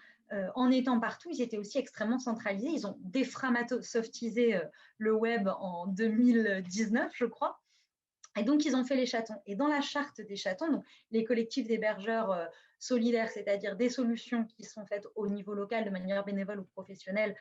en étant partout, ils étaient aussi extrêmement centralisés. Ils ont déframasoftisé le web en 2019, je crois. Et donc, ils ont fait les chatons. Et dans la charte des chatons, donc, les collectifs d'hébergeurs solidaires, c'est-à-dire des solutions qui sont faites au niveau local de manière bénévole ou professionnelle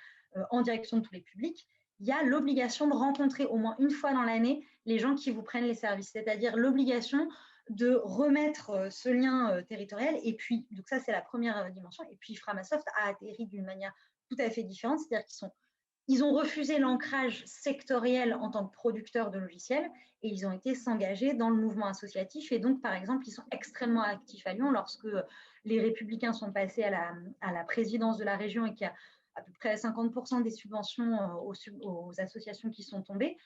en direction de tous les publics, il y a l'obligation de rencontrer au moins une fois dans l'année les gens qui vous prennent les services, c'est-à-dire l'obligation de remettre ce lien territorial. Et puis, donc ça, c'est la première dimension. Et puis, Framasoft a atterri d'une manière tout à fait différente, c'est-à-dire qu'ils ont refusé l'ancrage sectoriel en tant que producteur de logiciels et ils ont été s'engager dans le mouvement associatif. Et donc, par exemple, ils sont extrêmement actifs à Lyon lorsque les Républicains sont passés à la présidence de la région et qu'il y a à peu près 50% des subventions aux associations qui sont tombées.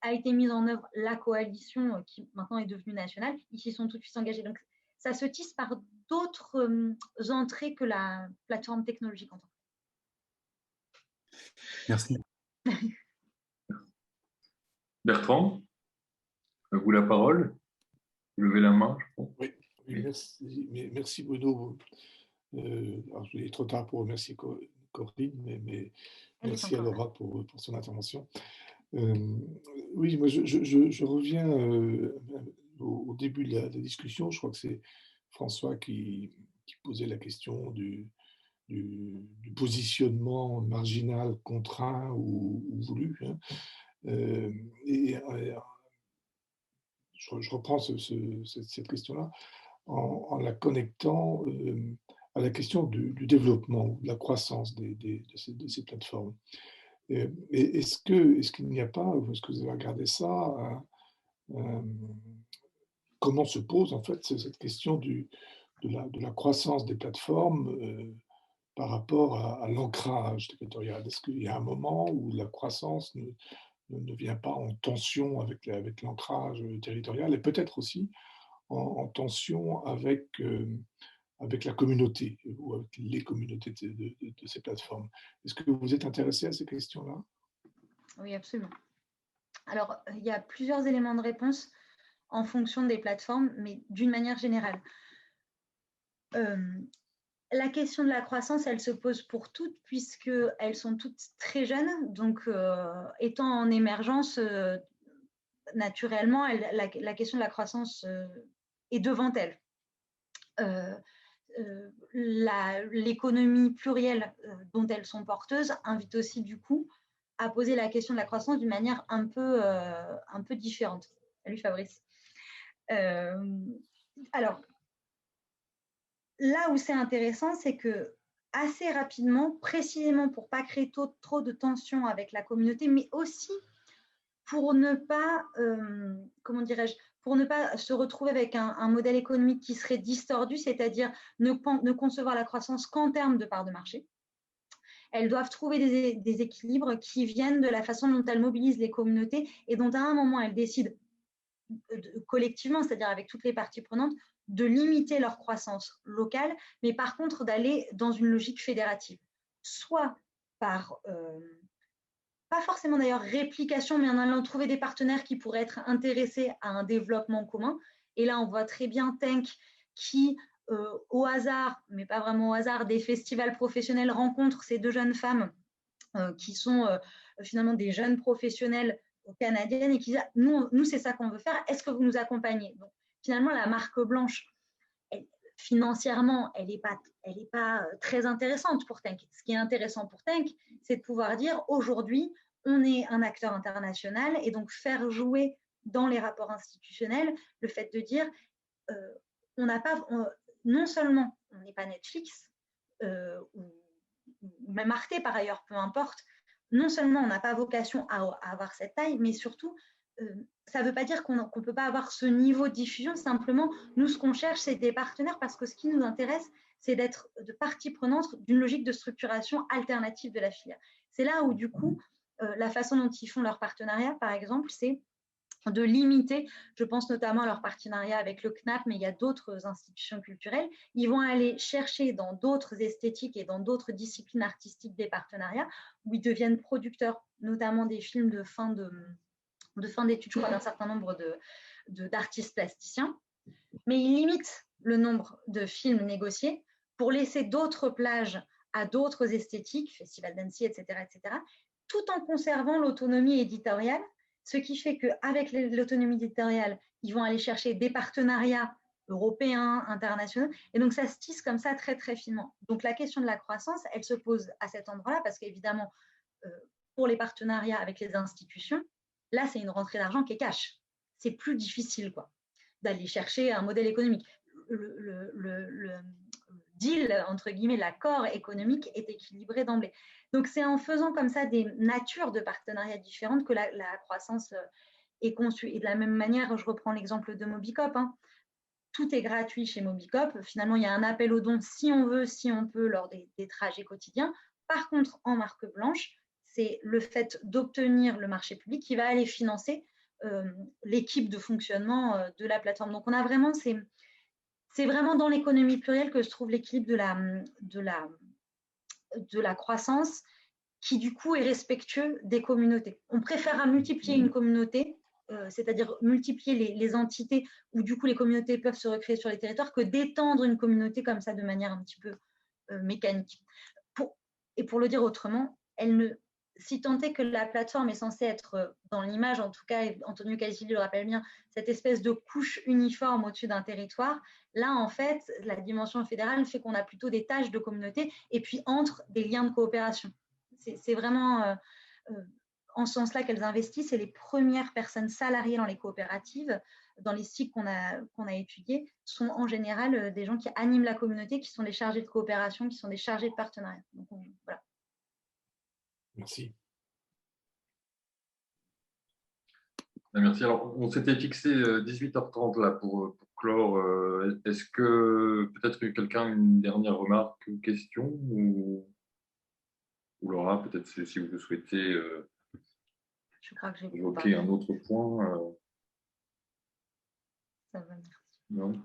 A été mise en œuvre la coalition qui maintenant est devenue nationale. Ils s'y sont tout de suite engagés. Donc, ça se tisse par d'autres entrées que la plateforme technologique en tant que telle. Merci. Bertrand, à vous la parole. Vous levez la main, je pense. Oui, merci Bruno. Alors, il est trop tard pour remercier Corinne, mais merci à Laura pour son intervention. Oui, moi je reviens au début de la discussion. Je crois que c'est François qui posait la question du positionnement marginal, contraint ou voulu. Hein. Je reprends cette question-là en la connectant à la question du développement, de la croissance de ces plateformes. Est-ce qu'il n'y a pas, est-ce que vous avez regardé ça, comment se pose en fait cette question de la croissance des plateformes par rapport à l'ancrage territorial? Est-ce qu'il y a un moment où la croissance ne vient pas en tension avec l'ancrage territorial et peut-être aussi en tension avec la communauté ou avec les communautés de ces plateformes? Est-ce que vous êtes intéressé à ces questions-là? Oui, absolument. Alors, il y a plusieurs éléments de réponse en fonction des plateformes, mais d'une manière générale. La question de la croissance, elle se pose pour toutes, puisqu'elles sont toutes très jeunes. Donc, étant en émergence, naturellement, la question de la croissance est devant elles. L'économie plurielle dont elles sont porteuses invite aussi, du coup, à poser la question de la croissance d'une manière un peu différente. Salut Fabrice. Alors, là où c'est intéressant, c'est que assez rapidement, précisément pour ne pas créer trop de tensions avec la communauté, mais aussi pour ne pas, comment dirais-je, pour ne pas se retrouver avec un modèle économique qui serait distordu, c'est-à-dire ne concevoir la croissance qu'en termes de part de marché. Elles doivent trouver des équilibres qui viennent de la façon dont elles mobilisent les communautés et dont à un moment elles décident collectivement, c'est-à-dire avec toutes les parties prenantes, de limiter leur croissance locale, mais par contre d'aller dans une logique fédérative, soit par, pas forcément d'ailleurs réplication, mais en allant trouver des partenaires qui pourraient être intéressés à un développement commun. Et là, on voit très bien Tank qui, au hasard, mais pas vraiment au hasard, des festivals professionnels rencontrent ces deux jeunes femmes qui sont finalement des jeunes professionnelles canadiennes et qui disent nous c'est ça qu'on veut faire, est-ce que vous nous accompagnez? Donc, finalement, la marque blanche, financièrement, elle n'est pas très intéressante pour Think. Ce qui est intéressant pour Think, c'est de pouvoir dire aujourd'hui, on est un acteur international et donc faire jouer dans les rapports institutionnels le fait de dire on n'a pas, non seulement on n'est pas Netflix ou même Arte par ailleurs, peu importe, non seulement on n'a pas vocation à avoir cette taille, mais surtout ça ne veut pas dire qu'on ne peut pas avoir ce niveau de diffusion. Simplement, nous, ce qu'on cherche, c'est des partenaires parce que ce qui nous intéresse, c'est d'être de partie prenante d'une logique de structuration alternative de la filière. C'est là où, du coup, la façon dont ils font leur partenariat, par exemple, c'est de limiter, je pense notamment à leur partenariat avec le CNAP, mais il y a d'autres institutions culturelles, ils vont aller chercher dans d'autres esthétiques et dans d'autres disciplines artistiques des partenariats où ils deviennent producteurs, notamment des films de fin d'études, je crois, d'un certain nombre d'artistes plasticiens, mais ils limitent le nombre de films négociés pour laisser d'autres plages à d'autres esthétiques, Festival d'Annecy, etc., tout en conservant l'autonomie éditoriale, ce qui fait qu'avec l'autonomie éditoriale, ils vont aller chercher des partenariats européens, internationaux, et donc ça se tisse comme ça très, très finement. Donc la question de la croissance, elle se pose à cet endroit-là, parce qu'évidemment, pour les partenariats avec les institutions, là, c'est une rentrée d'argent qui est cash. C'est plus difficile d'aller chercher un modèle économique. Le deal, entre guillemets, l'accord économique est équilibré d'emblée. Donc, c'est en faisant comme ça des natures de partenariats différentes que la croissance est conçue. Et de la même manière, je reprends l'exemple de Mobicop. Tout est gratuit chez Mobicop. Finalement, il y a un appel aux dons si on veut, si on peut, lors des trajets quotidiens. Par contre, en marque blanche, c'est le fait d'obtenir le marché public qui va aller financer l'équipe de fonctionnement de la plateforme. Donc, on a vraiment, c'est vraiment dans l'économie plurielle que se trouve l'équilibre de la croissance qui, du coup, est respectueux des communautés. On préfère multiplier une communauté, c'est-à-dire multiplier les entités où, du coup, les communautés peuvent se recréer sur les territoires que d'étendre une communauté comme ça de manière un petit peu mécanique. Et pour le dire autrement, si tant est que la plateforme est censée être, dans l'image en tout cas, et Antonio Casilli le rappelle bien, cette espèce de couche uniforme au-dessus d'un territoire, là en fait, la dimension fédérale fait qu'on a plutôt des tâches de communauté et puis entre des liens de coopération. C'est vraiment en ce sens-là qu'elles investissent, et les premières personnes salariées dans les coopératives, dans les cycles qu'on a étudiés, sont en général des gens qui animent la communauté, qui sont des chargés de coopération, qui sont des chargés de partenariat. Donc, voilà. Merci. Merci. Alors, on s'était fixé 18h30 là pour clore. Est-ce que peut-être quelqu'un a une dernière remarque ou question ou Laura, peut-être si vous souhaitez je crois que j'ai évoquer un autre point. Ça va, merci. Non.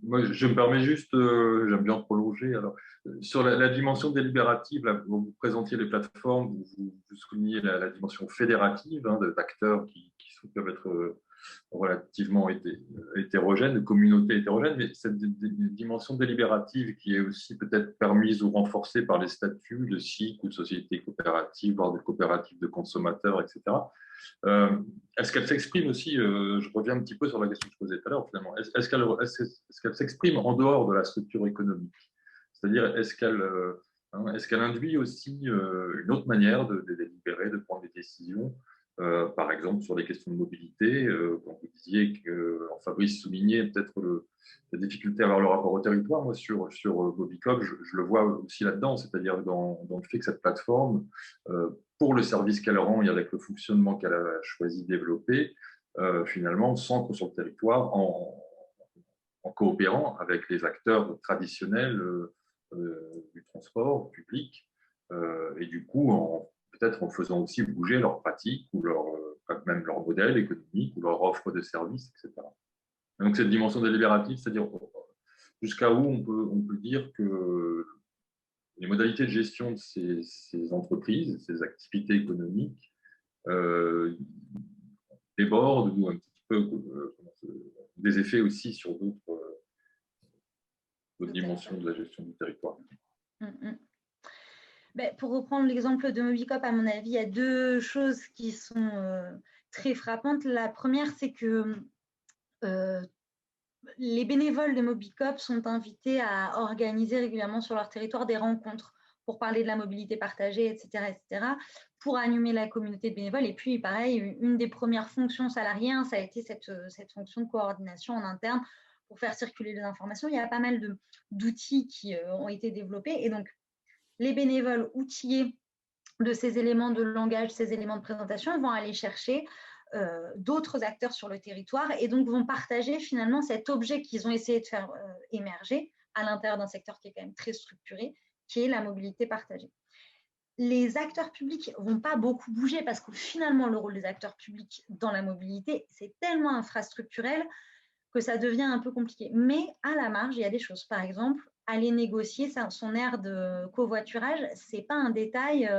Moi, je me permets juste, j'aime bien prolonger. Alors, sur la dimension délibérative, là, vous présentiez les plateformes, vous soulignez la dimension fédérative d'acteurs qui peuvent être relativement hétérogènes, de communautés hétérogènes, mais cette dimension délibérative qui est aussi peut-être permise ou renforcée par les statuts de SIC ou de sociétés coopératives, voire des coopératives de consommateurs, etc. Est-ce qu'elle s'exprime aussi, je reviens un petit peu sur la question que je posais tout à l'heure finalement, est-ce qu'elle s'exprime en dehors de la structure économique? C'est-à-dire, est-ce qu'elle induit aussi une autre manière de délibérer, de prendre des décisions, par exemple sur les questions de mobilité, quand vous disiez que Fabrice soulignait peut-être la difficulté à avoir le rapport au territoire, moi sur Mobicop, je le vois aussi là-dedans, c'est-à-dire dans le fait que cette plateforme, pour le service qu'elle rend et avec le fonctionnement qu'elle a choisi de développer, finalement s'ancre sur le territoire en coopérant avec les acteurs traditionnels du transport public et du coup peut-être en faisant aussi bouger leurs pratiques ou même leur modèle économique ou leur offre de services, etc. Et donc cette dimension délibérative, c'est-à-dire jusqu'à où on peut dire que les modalités de gestion de ces entreprises, ces activités économiques débordent ou un petit peu des effets aussi sur d'autres dimensions de la gestion du territoire. Pour reprendre l'exemple de Mobicop, à mon avis, il y a deux choses qui sont très frappantes. La première, c'est que les bénévoles de Mobicop sont invités à organiser régulièrement sur leur territoire des rencontres pour parler de la mobilité partagée, etc., pour animer la communauté de bénévoles. Et puis, pareil, une des premières fonctions salariées, ça a été cette fonction de coordination en interne pour faire circuler les informations. Il y a pas mal d'outils qui ont été développés. Et donc, les bénévoles outillés de ces éléments de langage, ces éléments de présentation, vont aller chercher d'autres acteurs sur le territoire et donc vont partager finalement cet objet qu'ils ont essayé de faire émerger à l'intérieur d'un secteur qui est quand même très structuré, qui est la mobilité partagée. Les acteurs publics ne vont pas beaucoup bouger parce que finalement, le rôle des acteurs publics dans la mobilité, c'est tellement infrastructurel que ça devient un peu compliqué. Mais à la marge, il y a des choses. Par exemple, aller négocier son aire de covoiturage, ce n'est pas un détail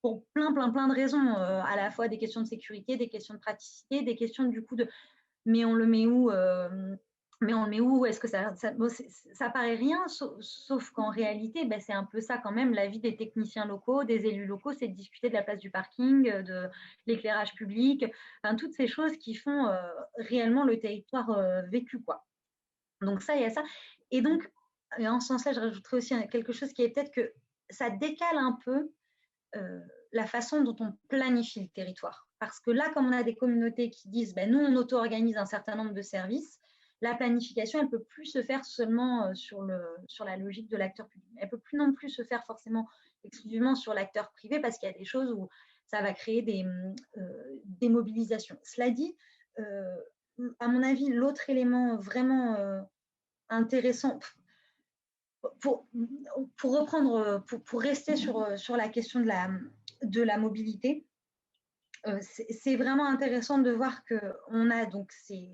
pour plein de raisons, à la fois des questions de sécurité, des questions de praticité, des questions du coup de mais on le met où est-ce que ça paraît rien, sauf qu'en réalité, c'est un peu ça quand même, la vie des techniciens locaux, des élus locaux, c'est de discuter de la place du parking, de l'éclairage public, enfin, toutes ces choses qui font réellement le territoire vécu, quoi. Donc ça, il y a ça. Et donc, en ce sens-là, je rajouterais aussi quelque chose qui est peut-être que ça décale un peu la façon dont on planifie le territoire. Parce que là, comme on a des communautés qui disent nous, on auto-organise un certain nombre de services, la planification, elle ne peut plus se faire seulement sur la logique de l'acteur public. Elle ne peut plus non plus se faire forcément exclusivement sur l'acteur privé parce qu'il y a des choses où ça va créer des mobilisations. Cela dit, à mon avis, l'autre élément vraiment intéressant, pour reprendre, pour rester sur la question de la mobilité, c'est vraiment intéressant de voir qu'on a donc ces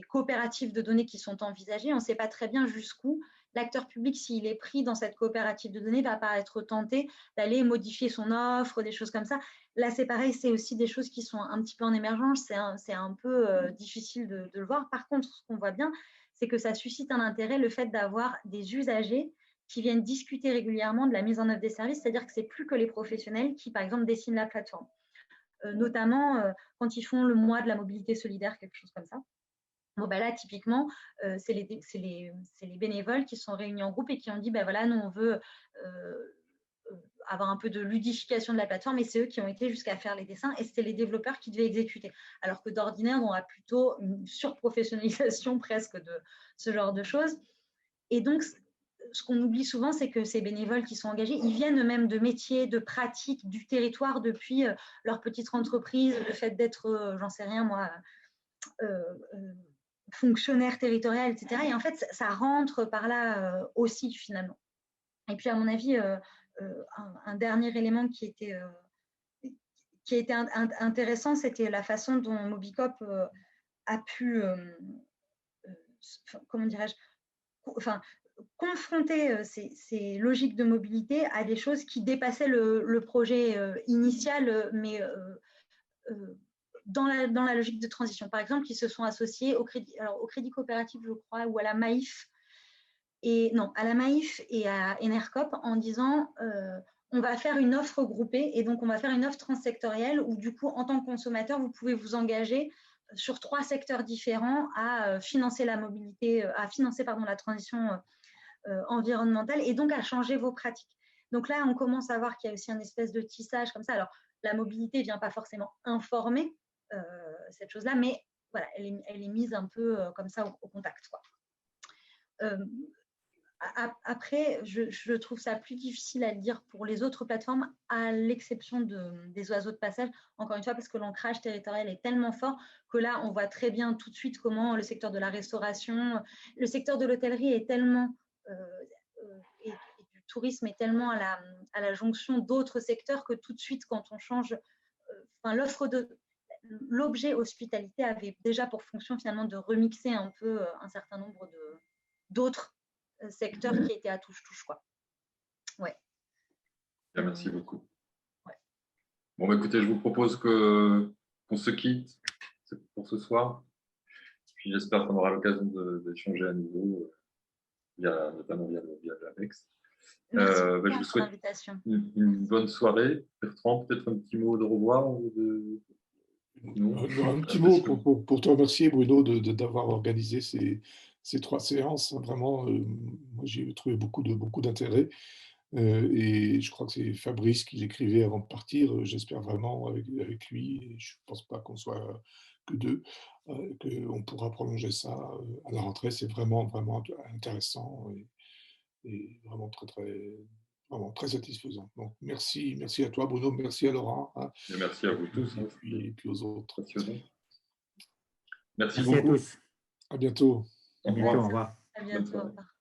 coopératives de données qui sont envisagées. On ne sait pas très bien jusqu'où l'acteur public, s'il est pris dans cette coopérative de données, va pas être tenté d'aller modifier son offre, des choses comme ça. Là, c'est pareil, c'est aussi des choses qui sont un petit peu en émergence. C'est un peu difficile de le voir. Par contre, ce qu'on voit bien, c'est que ça suscite un intérêt, le fait d'avoir des usagers qui viennent discuter régulièrement de la mise en œuvre des services, c'est-à-dire que ce n'est plus que les professionnels qui, par exemple, dessinent la plateforme. Notamment quand ils font le mois de la mobilité solidaire, quelque chose comme ça. Bon, là, typiquement, c'est les bénévoles qui sont réunis en groupe et qui ont dit, voilà, nous, on veut avoir un peu de ludification de la plateforme, et c'est eux qui ont été jusqu'à faire les dessins, et c'était les développeurs qui devaient exécuter. Alors que d'ordinaire, on a plutôt une surprofessionnalisation presque de ce genre de choses. Et donc, ce qu'on oublie souvent, c'est que ces bénévoles qui sont engagés, ils viennent eux-mêmes de métiers, de pratiques, du territoire depuis leur petite entreprise, le fait d'être, j'en sais rien moi, fonctionnaire territorial, etc. Et en fait, ça rentre par là aussi finalement. Et puis, à mon avis, un dernier élément qui était intéressant, c'était la façon dont Mobicop a pu, comment dirais-je, confronter ces logiques de mobilité à des choses qui dépassaient le projet initial, mais dans la logique de transition. Par exemple, ils se sont associés au crédit coopératif, je crois, ou à la Maïf, à la Maïf et à Enercop, en disant on va faire une offre groupée, et donc on va faire une offre transsectorielle où du coup, en tant que consommateur, vous pouvez vous engager sur 3 secteurs différents à financer la mobilité, à financer la transition environnementale, et donc à changer vos pratiques. Donc là, on commence à voir qu'il y a aussi un espèce de tissage comme ça. Alors, la mobilité ne vient pas forcément informer cette chose-là, mais voilà, elle est mise un peu comme ça au contact, quoi. Après, je trouve ça plus difficile à le dire pour les autres plateformes, à l'exception des oiseaux de passage, encore une fois, parce que l'ancrage territorial est tellement fort que là, on voit très bien tout de suite comment le secteur de la restauration, le secteur de l'hôtellerie est tellement, et du tourisme est tellement à la jonction d'autres secteurs que tout de suite, quand on change, l'objet hospitalité avait déjà pour fonction finalement de remixer un peu un certain nombre d'autres secteurs qui étaient à touche-touche, quoi. Ouais. Bien, merci beaucoup. Ouais. Bon, écoutez, je vous propose qu'on se quitte pour ce soir. Puis j'espère qu'on aura l'occasion d'échanger à nouveau, notamment via l'APEX. Merci je vous souhaite l'invitation. une bonne soirée. Bertrand, peut-être un petit mot de revoir un petit mot pour te remercier, Bruno, d'avoir organisé ces 3 séances. Vraiment, moi, j'ai trouvé beaucoup d'intérêt. Et je crois que c'est Fabrice qui l'écrivait avant de partir. J'espère vraiment avec lui, et je ne pense pas qu'on soit que 2, qu'on pourra prolonger ça à la rentrée. C'est vraiment intéressant et vraiment vraiment très satisfaisant. Donc, merci à toi, Bruno, merci à Laurent. Hein, Et merci à vous tous. et puis aux autres. Passionnant. Merci Merci à beaucoup. tous. À bientôt. Au À bientôt, revoir. au revoir. À bientôt. Au revoir.